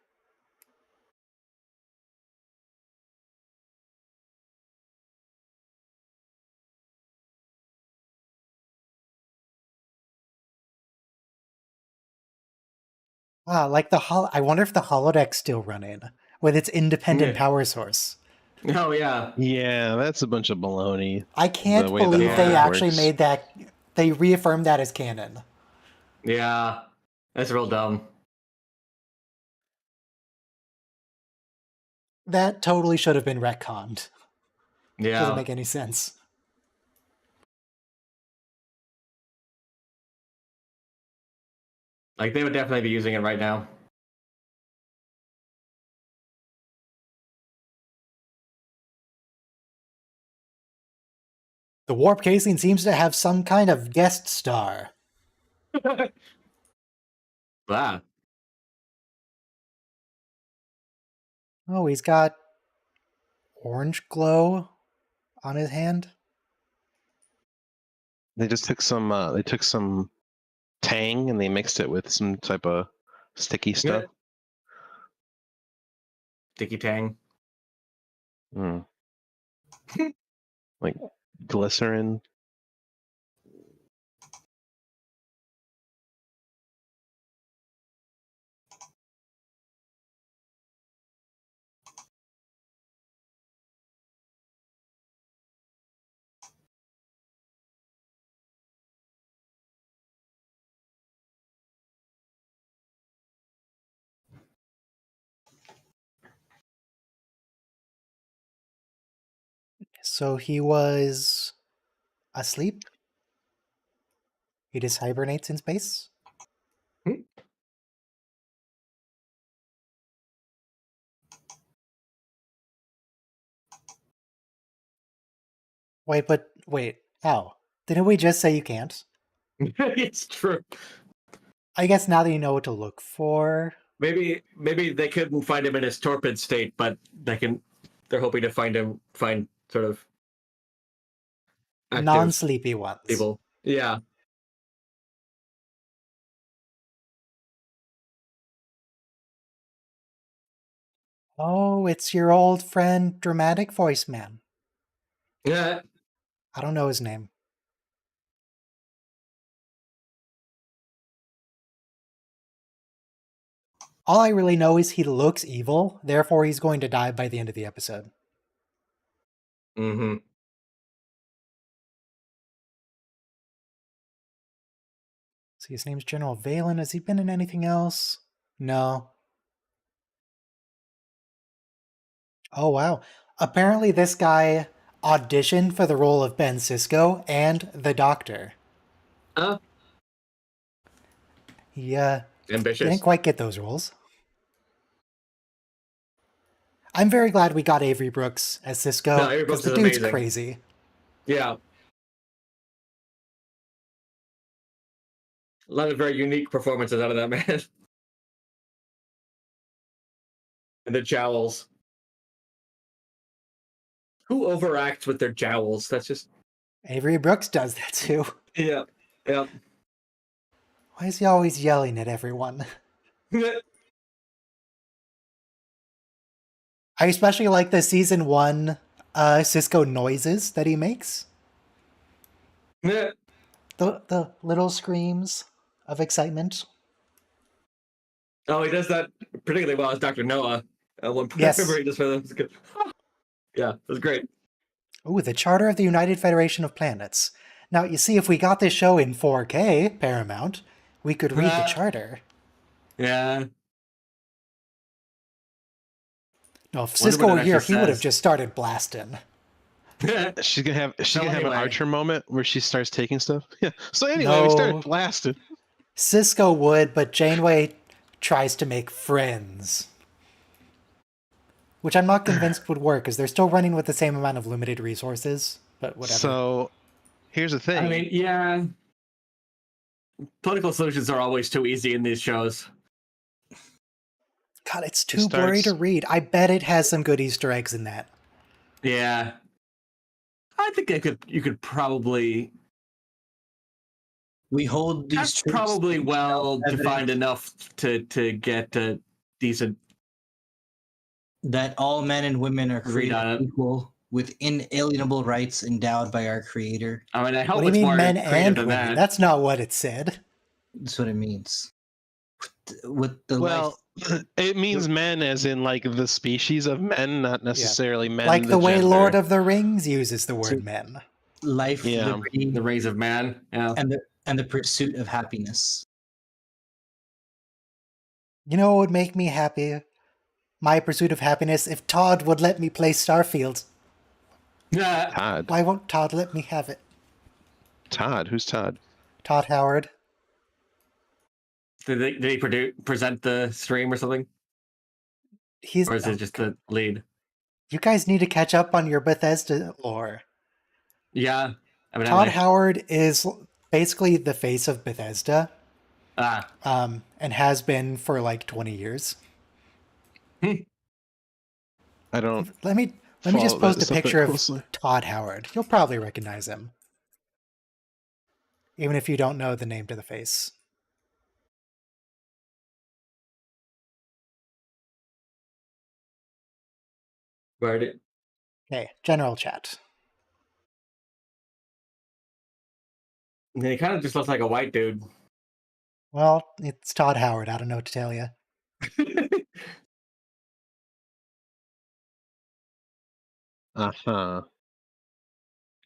Wow, like I wonder if the holodeck's still running with its independent Yeah. power source. Oh yeah. Yeah, that's a bunch of baloney. I can't The way the believe they holodeck actually works. made that. They reaffirmed that as canon. Yeah. That's real dumb. That totally should have been retconned. Yeah. Doesn't make any sense. Like they would definitely be using it right now. The warp casing seems to have some kind of guest star. Wow. Oh, he's got orange glow on his hand. They just took some. They took some tang and they mixed it with some type of sticky stuff. Sticky Tang. Mm. Like glycerin. So he was asleep? He just hibernates in space? Wait, how? Didn't we just say you can't? It's true. I guess now that you know what to look for, Maybe they couldn't find him in his torpid state, but they're hoping to find sort of active Non-sleepy ones. people. Yeah. Oh, it's your old friend, Dramatic Voice Man. Yeah. I don't know his name. All I really know is he looks evil, therefore he's going to die by the end of the episode. Mm-hmm. See, his name's General Valen. Has he been in anything else? No. Oh, wow. Apparently this guy auditioned for the role of Ben Sisko and the Doctor. He Ambitious. didn't quite get those roles. I'm very glad we got Avery Brooks as Sisko, No, Avery because Brooks the is dude's amazing. crazy. Yeah. A lot of very unique performances out of that man. And the jowls. Who overacts with their jowls? That's just... Avery Brooks does that too. Yeah. Yeah. Why is he always yelling at everyone? I especially like the season 1 Sisko noises that he makes. The little screams of excitement. Oh, he does that particularly well as Dr. Noah. One Yes. he does for them. It's good. Yeah, it was great. Ooh, the Charter of the United Federation of Planets. Now, you see, if we got this show in 4K, Paramount, we could read the charter. Yeah. No, if Wonder Sisko what were it here, actually he would have says. just started blasting. She's gonna have So an anyway. Archer moment where she starts taking stuff. Yeah. So anyway, we No. started blasting. Sisko would, but Janeway tries to make friends. Which I'm not convinced would work, because they're still running with the same amount of limited resources, but whatever. So here's the thing. I mean, yeah. Political solutions are always too easy in these shows. God, it's too blurry to read. I bet it has some good Easter eggs in that. Yeah. I think you could probably... We hold these That's troops probably well evidence defined enough to get a decent... that all men and women are Read on created it. equal with inalienable rights endowed by our Creator. I mean, I hope What do you it's mean more men creative and than women? that. That's not what it said. That's what it means. With the Well, it means men as in like the species of men, not necessarily men. Like the way gender. Lord of the Rings uses the word men. life, Yeah. liberty, The Rays of Man. Yeah. and the pursuit of happiness. You know what would make me happy? My pursuit of happiness if Todd would let me play Starfield. Yeah. Todd. Why won't Todd let me have it? Todd. Who's Todd? Todd Howard. Did he present the stream or something? He's. Or is it just the lead? You guys need to catch up on your Bethesda lore. Yeah. I mean, Todd Howard is basically the face of Bethesda, Ah. and has been for like 20 years. I don't. Let me follow just that post a stuff that picture of closely. Todd Howard. You'll probably recognize him, even if you don't know the name to the face. Where did... Okay, general chat. He kind of just looks like a white dude. Well, it's Todd Howard. I don't know what to tell you. Uh-huh.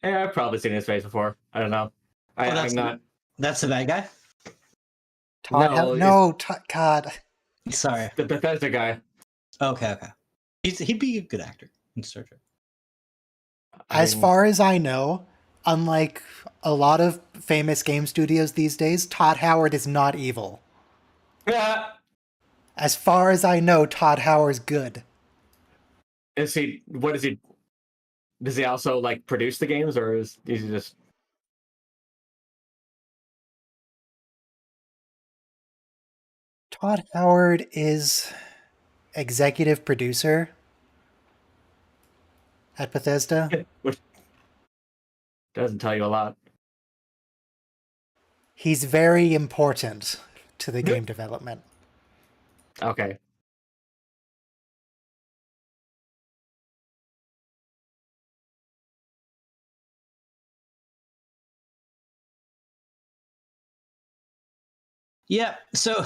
Yeah, I've probably seen his face before. I don't know. I'm not... That's the bad guy? Todd No, Howard. No, God. Sorry. The Bethesda guy. Okay. He'd be a good actor in Star Trek. As far as I know, unlike a lot of famous game studios these days, Todd Howard is not evil. Yeah. As far as I know, Todd Howard's good. Is he... What is he... Does he also, like, produce the games, or is he just... Todd Howard is executive producer at Bethesda. Which doesn't tell you a lot. He's very important to the game development. Okay. Yeah, so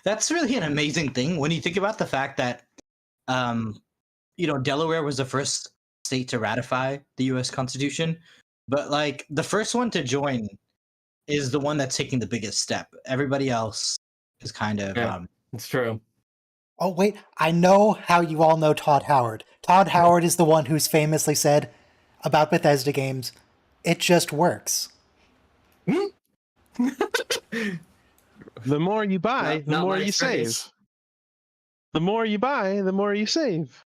that's really an amazing thing when you think about the fact that, Delaware was the first state to ratify the U.S. Constitution, but like the first one to join is the one that's taking the biggest step. Everybody else is kind of Yeah. It's true. Oh, wait, I know how you all know Todd Howard. Todd Howard is the one who's famously said about Bethesda games, it just works. The more you buy, the Not more my you phrase. save. The more you buy, the more you save.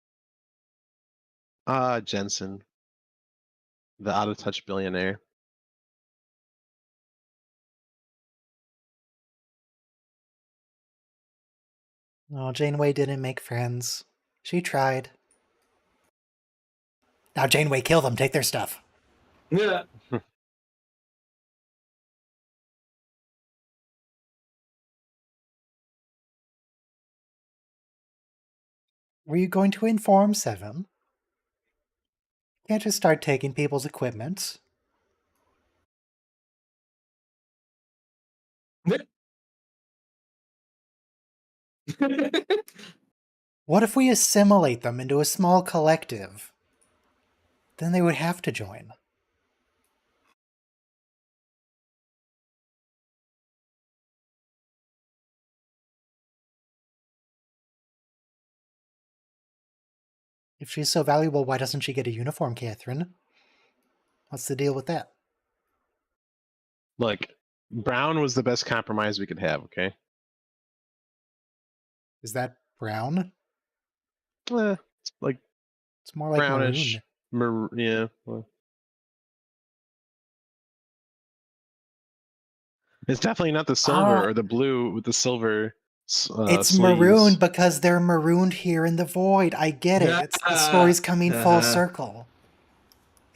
Jensen, the out of touch billionaire. Oh, Janeway didn't make friends. She tried. Now Janeway, kill them, take their stuff. Yeah. Were you going to inform Seven? Can't just start taking people's equipment. What if we assimilate them into a small collective? Then they would have to join. If she's so valuable, why doesn't she get a uniform, Catherine? What's the deal with that? Look, Brown was the best compromise we could have, okay? Is that brown? It's like It's more like brownish. maroon. Yeah. Well. It's definitely not the silver or the blue with the silver It's sleeves. maroon because they're marooned here in the void. I get it. It's the story's coming full circle.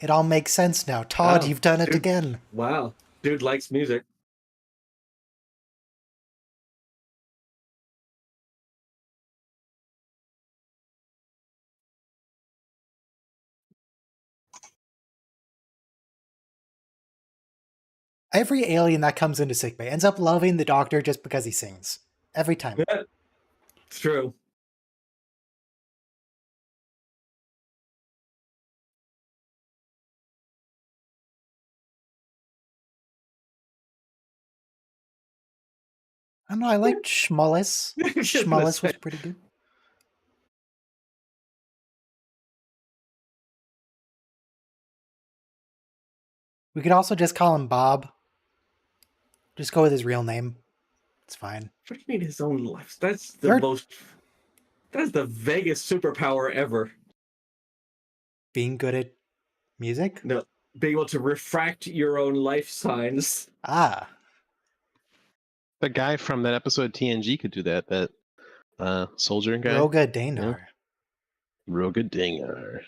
It all makes sense now. Todd, you've done it again. Wow. Dude likes music. Every alien that comes into sickbay ends up loving the doctor just because he sings. Every time. Yeah. It's true. I don't know, I liked Schmullis. Schmullis was pretty good. We could also just call him Bob. Just go with his real name. It's fine. What do you mean his own life? That's the vaguest superpower ever. Being good at music? No, being able to refract your own life signs. Ah. The guy from that episode of TNG could do that. That soldier guy. Roga Danar. Yeah. Roga Danar.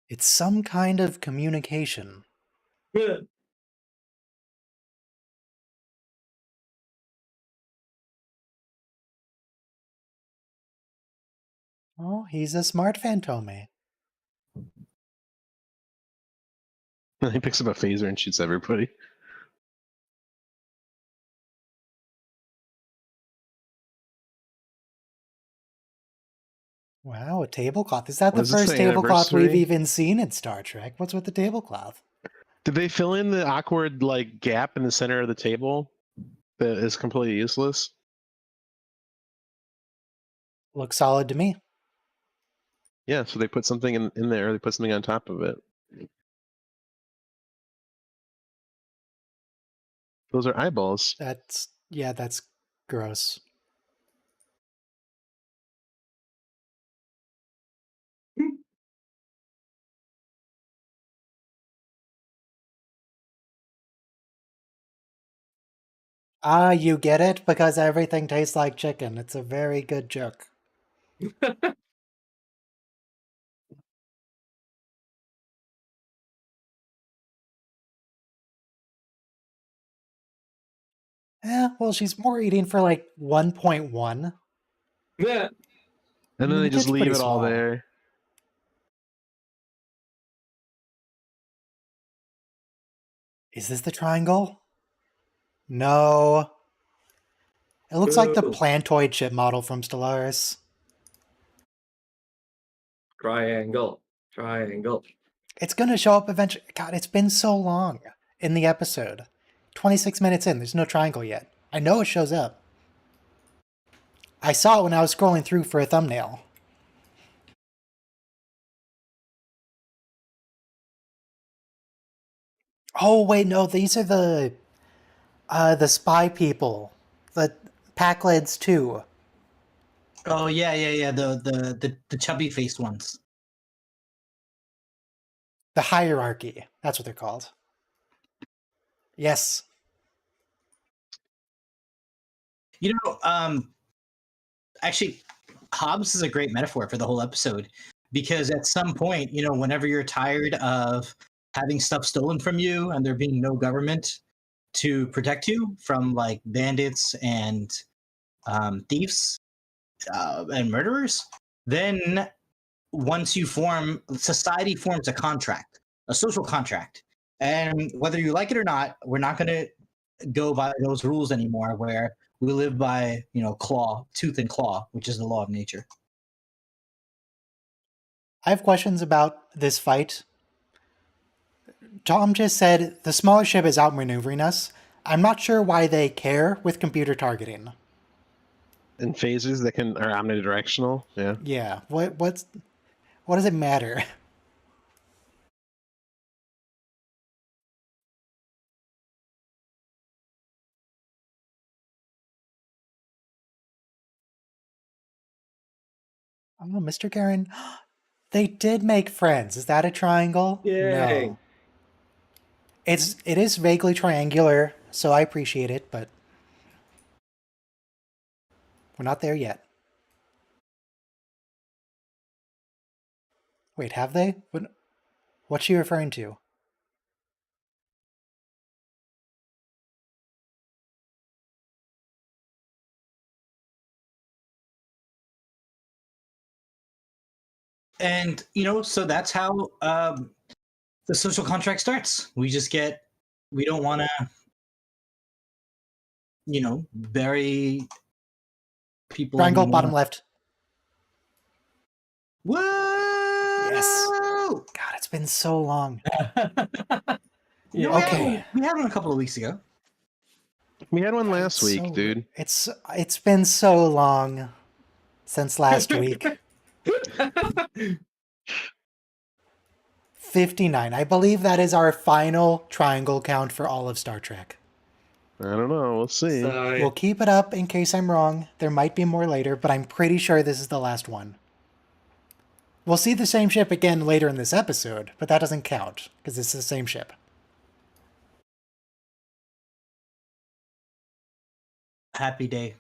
It's some kind of communication. Yeah. Oh, he's a smart Fantome. He picks up a phaser and shoots everybody. Wow, a tablecloth. Is that What the is this, first the tablecloth we've anniversary? even seen in Star Trek? What's with the tablecloth? Did they fill in the awkward gap in the center of the table that is completely useless? Looks solid to me. Yeah, so they put something in there. They put something on top of it. Those are eyeballs. That's gross. Ah, you get it? Because everything tastes like chicken. It's a very good joke. Well, she's more eating for like 1.1. Yeah. And I then mean, they the just kid's leave pretty it all small. there. Is this the triangle? No. It looks like the Boo. plantoid ship model from Stellaris. Triangle. Triangle. It's gonna show up eventually. God, it's been so long in the episode. 26 minutes in, there's no triangle yet. I know it shows up. I saw it when I was scrolling through for a thumbnail. Oh wait, no, these are the spy people. The Packlids too. Oh yeah. The chubby faced ones. The hierarchy. That's what they're called. Yes. You know, actually, Hobbs is a great metaphor for the whole episode because at some point, whenever you're tired of having stuff stolen from you and there being no government to protect you from like bandits and thieves and murderers, then once you form, society forms a contract, a social contract. And whether you like it or not, we're not going to go by those rules anymore where we live by, tooth and claw, which is the law of nature. I have questions about this fight. Tom just said the smaller ship is outmaneuvering us. I'm not sure why they care with computer targeting. And phasers that are omnidirectional. Yeah. Yeah, what does it matter? Oh, Mr. Garen, they did make friends. Is that a triangle? Yay. No. It is vaguely triangular, so I appreciate it, but we're not there yet. Wait, have they? What's she referring to? And, so that's how the social contract starts. We don't want to, bury people Triangle, bottom anymore. left. Whoa! Yes. God, it's been so long. Yeah, Okay. we had one a couple of weeks ago. We had one God, last week, dude. It's been so long since last week. 59. I believe that is our final triangle count for all of Star Trek. I don't know. We'll see. Sorry. We'll keep it up in case I'm wrong. There might be more later, but I'm pretty sure this is the last one. We'll see the same ship again later in this episode, but that doesn't count because it's the same ship. Happy day.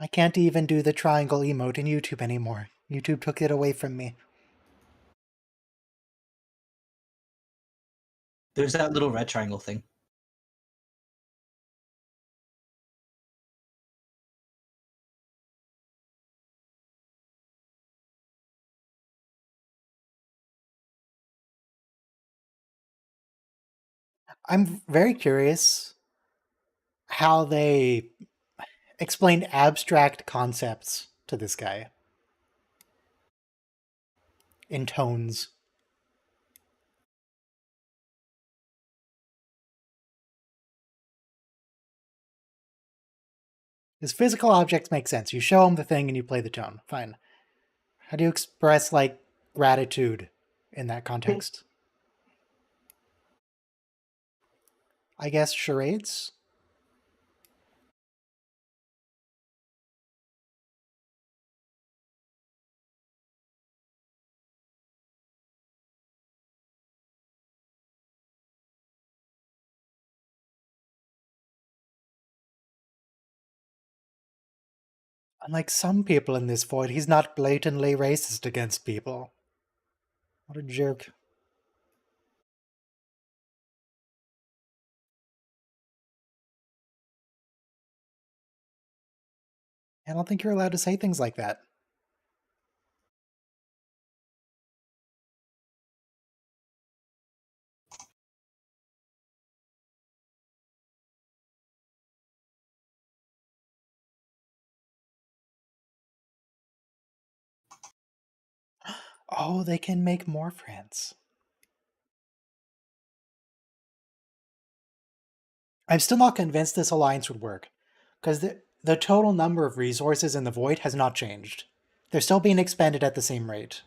I can't even do the triangle emote in YouTube anymore. YouTube took it away from me. There's that little red triangle thing. I'm very curious how they explain abstract concepts to this guy in tones. His physical objects make sense. You show him the thing and you play the tone. Fine. How do you express, like, gratitude in that context? I guess charades? Unlike some people in this void, he's not blatantly racist against people. What a jerk. I don't think you're allowed to say things like that. Oh, they can make more friends. I'm still not convinced this alliance would work, because the total number of resources in the void has not changed. They're still being expended at the same rate.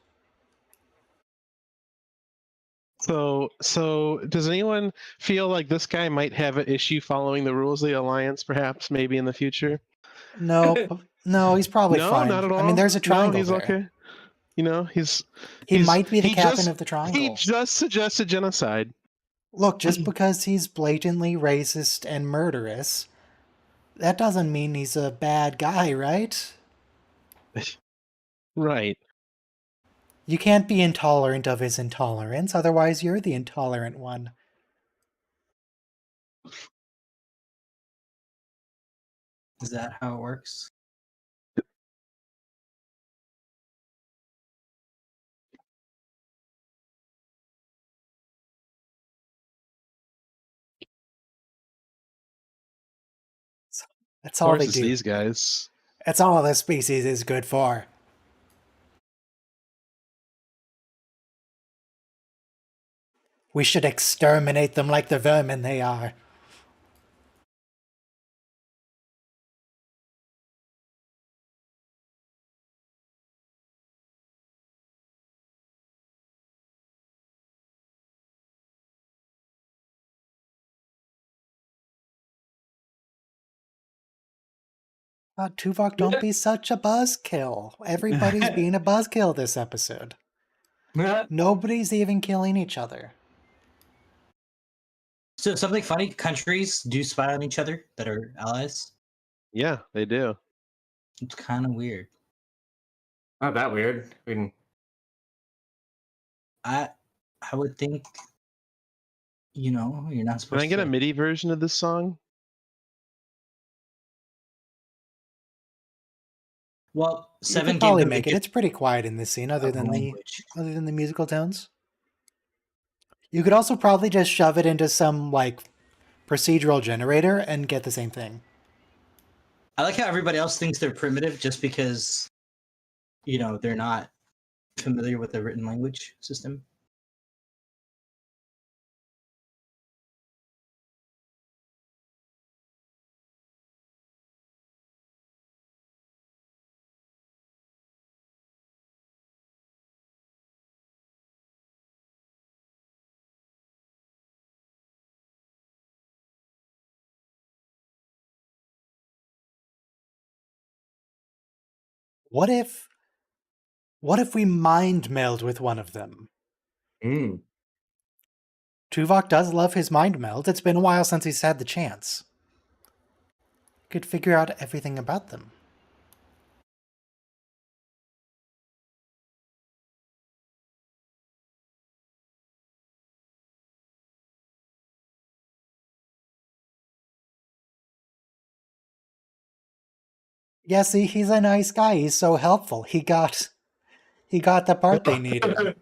So does anyone feel like this guy might have an issue following the rules of the alliance, perhaps, maybe in the future? No, no, he's probably No, fine. not at all. I mean, there's a triangle no, he's there. okay. You know, He might be the he captain just of the triangle. he just suggested genocide. Look, just because he's blatantly racist and murderous, that doesn't mean he's a bad guy, right? Right. You can't be intolerant of his intolerance, otherwise you're the intolerant one. Is that how it works? That's Of all course, they it's do. these guys. That's all this species is good for. We should exterminate them like the vermin they are. Tuvok, don't be such a buzzkill. Everybody's being a buzzkill this episode. Nobody's even killing each other. So something funny, countries do spy on each other that are allies. Yeah, they do. It's kind of weird. Not that weird. I mean, I would think, you're not Can supposed I get to. a MIDI version of this song? Well, You Seven could gave probably them make the it. gift It's pretty quiet in this scene, of the language. other than the musical tones. You could also probably just shove it into some like procedural generator and get the same thing. I like how everybody else thinks they're primitive just because, they're not familiar with the written language system. What if we mind meld with one of them? mm. Tuvok does love his mind meld. It's been a while since he's had the chance. Could figure out everything about them. Yeah, see, he's a nice guy. He's so helpful. He got the part they needed.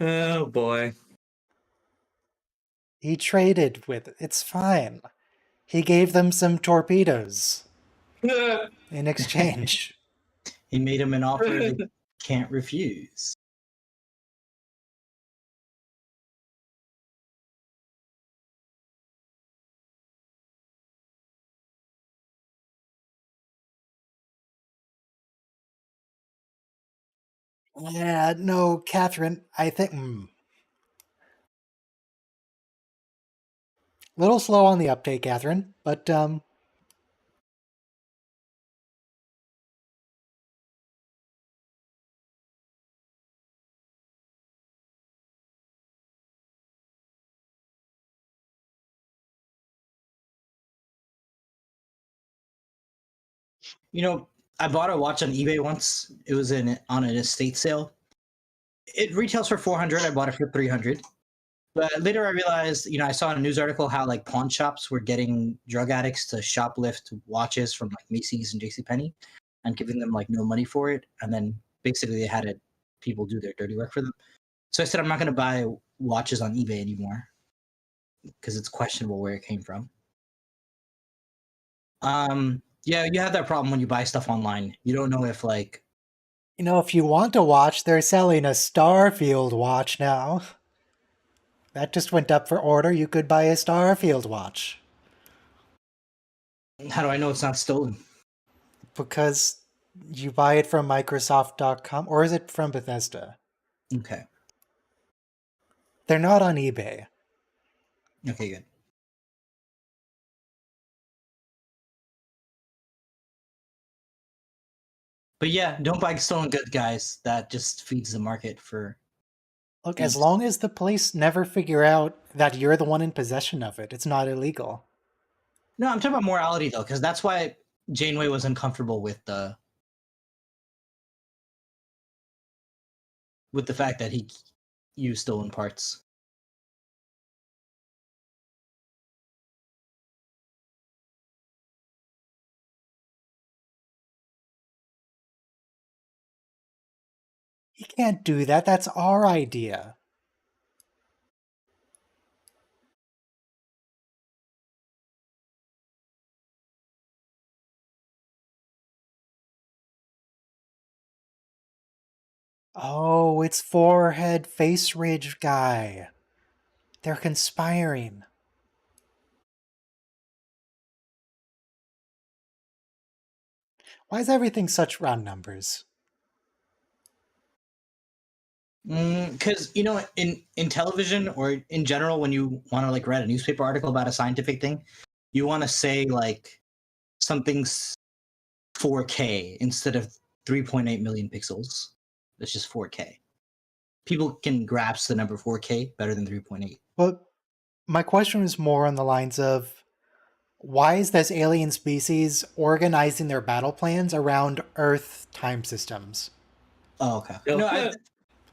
Oh boy. He traded with it. It's fine. He gave them some torpedoes in exchange. He made him an offer they can't refuse. Yeah, no, Catherine, I think... Little slow on the uptake, Catherine, but, I bought a watch on eBay once. It was on an estate sale. It retails for 400. I bought it for 300. But later I realized, I saw in a news article how like pawn shops were getting drug addicts to shoplift watches from like Macy's and JCPenney and giving them like no money for it. And then basically they had people do their dirty work for them. So I said, I'm not going to buy watches on eBay anymore because it's questionable where it came from. Yeah, you have that problem when you buy stuff online. You don't know if like, If you want a watch, they're selling a Starfield watch now. That just went up for order. You could buy a Starfield watch. how do I know it's not stolen? Because you buy it from Microsoft.com, or is it from Bethesda? Okay. They're not on eBay. Okay, good. But yeah, don't buy stolen goods, guys. That just feeds the market for. Look, as long as the police never figure out that you're the one in possession of it, it's not illegal. No, I'm talking about morality though, because that's why Janeway was uncomfortable with the fact that he used stolen parts. You can't do that. That's our idea. Oh, it's Forehead Face Ridge guy. They're conspiring. Why is everything such round numbers? Because in television or in general, when you want to like read a newspaper article about a scientific thing, you want to say like something's 4K instead of 3.8 million pixels. It's just 4K. People can grasp the number 4K better than 3.8. Well, my question was more on the lines of, why is this alien species organizing their battle plans around Earth time systems? Oh, okay. No, No,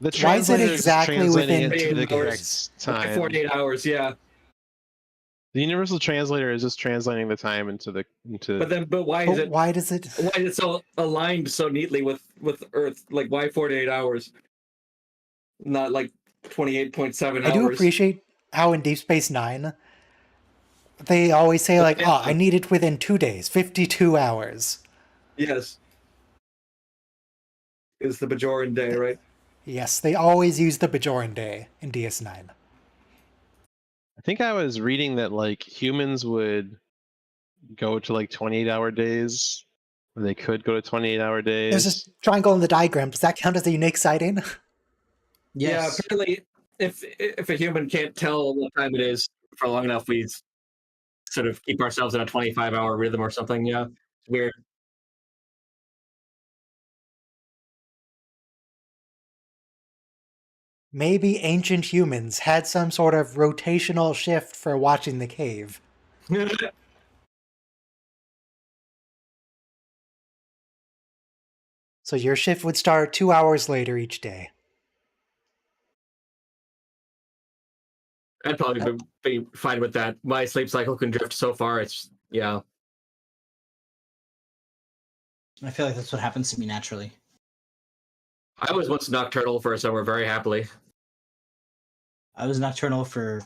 The Why is it translator's exactly translating within it to 2 the hours? correct Like time. 48 hours, yeah. The universal translator is just translating the time into. But why is But it why does it? why is it so aligned so neatly with Earth? Like why 48 hours? Not like 28.7 I do hours. appreciate how in Deep Space Nine, they always say like, "Oh, I need it within 2 days, 52 hours." Yes. It's the Bajoran day, right? Yes, they always use the Bajoran Day in DS9. I think I was reading that like humans would go to like 28-hour days. Or they could go to 28-hour days. There's this triangle in the diagram. Does that count as a unique sighting? yes. Yeah, apparently if a human can't tell what time it is for long enough, we sort of keep ourselves in a 25-hour rhythm or something. Yeah. It's weird. Maybe ancient humans had some sort of rotational shift for watching the cave. So your shift would start 2 hours later each day. I'd probably be fine with that. My sleep cycle can drift so far. It's yeah. I feel like that's what happens to me naturally. I was once nocturnal for a summer very happily. I was nocturnal for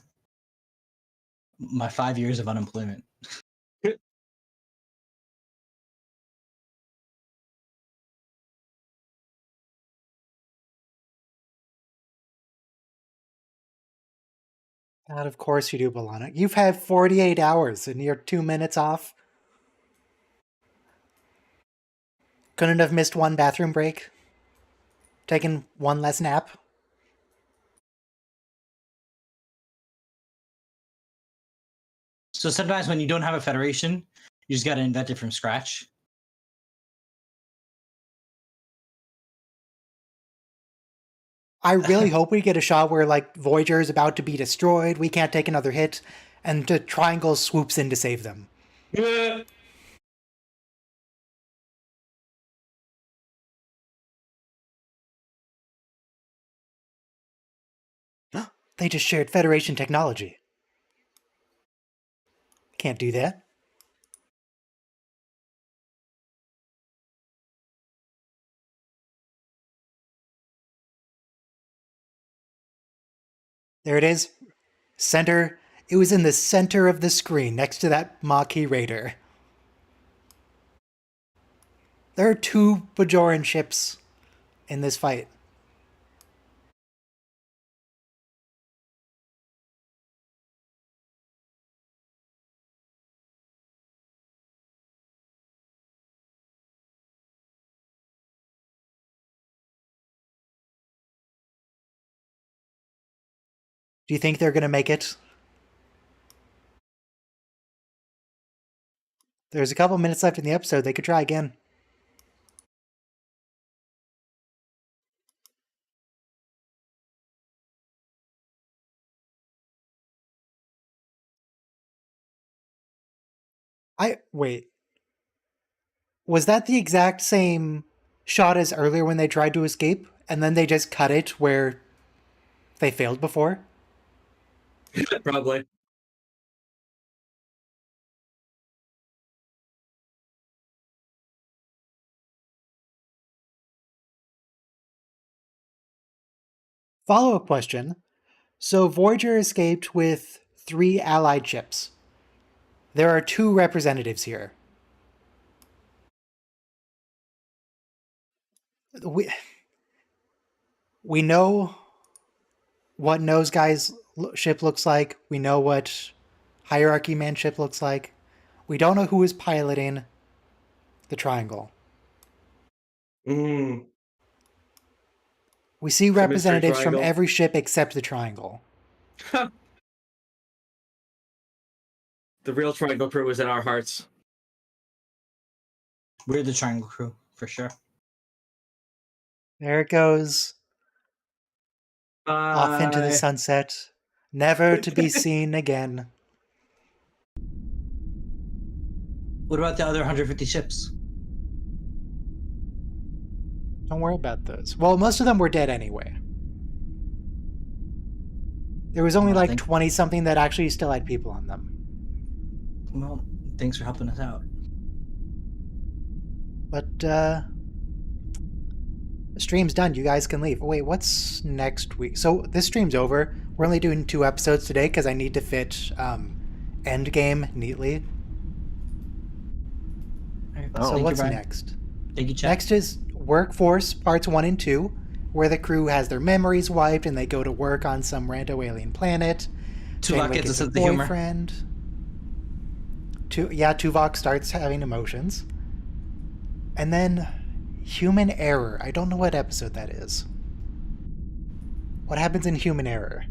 my 5 years of unemployment. God, of course you do, Balana. You've had 48 hours and you're 2 minutes off. Couldn't have missed one bathroom break? Taken one less nap? So sometimes when you don't have a federation, you just got to invent it from scratch. I really hope we get a shot where, like, Voyager is about to be destroyed, we can't take another hit, and the Triangle swoops in to save them. Yeah. They just shared Federation technology. Can't do that. There it is. Center. It was in the center of the screen next to that Maquis Raider. There are 2 Bajoran ships in this fight. Do you think they're going to make it? There's a couple minutes left in the episode. They could try again. Wait. Was that the exact same shot as earlier when they tried to escape? And then they just cut it where they failed before? Probably. Follow-up question. So Voyager escaped with 3 allied ships. There are 2 representatives here. We know what Nose Guy's ship looks like. We know what Hierarchy Man ship looks like. We don't know who is piloting the Triangle. Mm. We see representatives from Triangle. every ship except the Triangle. The real Triangle crew is in our hearts. We're the Triangle crew, for sure. There it goes. Off into the sunset. Never to be seen again. What about the other 150 ships? Don't worry about those. Well, most of them were dead anyway. There was only like 20-something that actually still had people on them. Well, thanks for helping us out. But, the stream's done. You guys can leave. Wait, what's next week? So, this stream's over. We're only doing 2 episodes today because I need to fit Endgame neatly. Right, So, what's next? Thank you, Chad. Next is Workforce Parts 1 and 2, where the crew has their memories wiped and they go to work on some rando alien planet. Tuvok gets a sense of humor. Tuvok starts having emotions. And then Human Error. I don't know what episode that is. What happens in Human Error?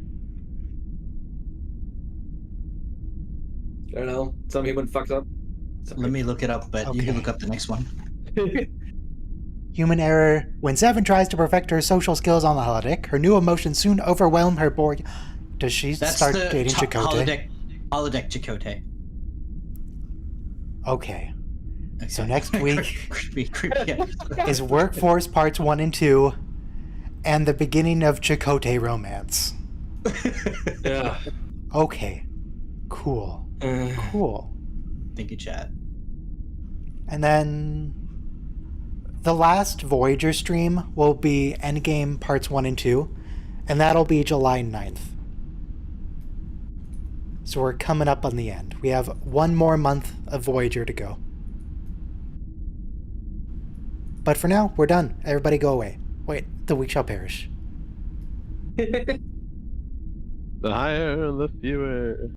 I don't know. Some human fucked up. Let me look it up, but you can look up the next one. Human Error. When Seven tries to perfect her social skills on the holodeck, her new emotions soon overwhelm her bored. Does she start dating Chakotay? Holodeck Chakotay. Okay. So next week creepy. is Workforce Parts 1 and 2 and the beginning of Chakotay romance. Yeah. Okay. Cool. Cool. Thank you, Chad. And then the last Voyager stream will be Endgame Parts 1 and 2, and that'll be July 9th. So we're coming up on the end. We have 1 more month of Voyager to go. But for now, we're done. Everybody go away. Wait, the weak shall perish. The higher, the fewer.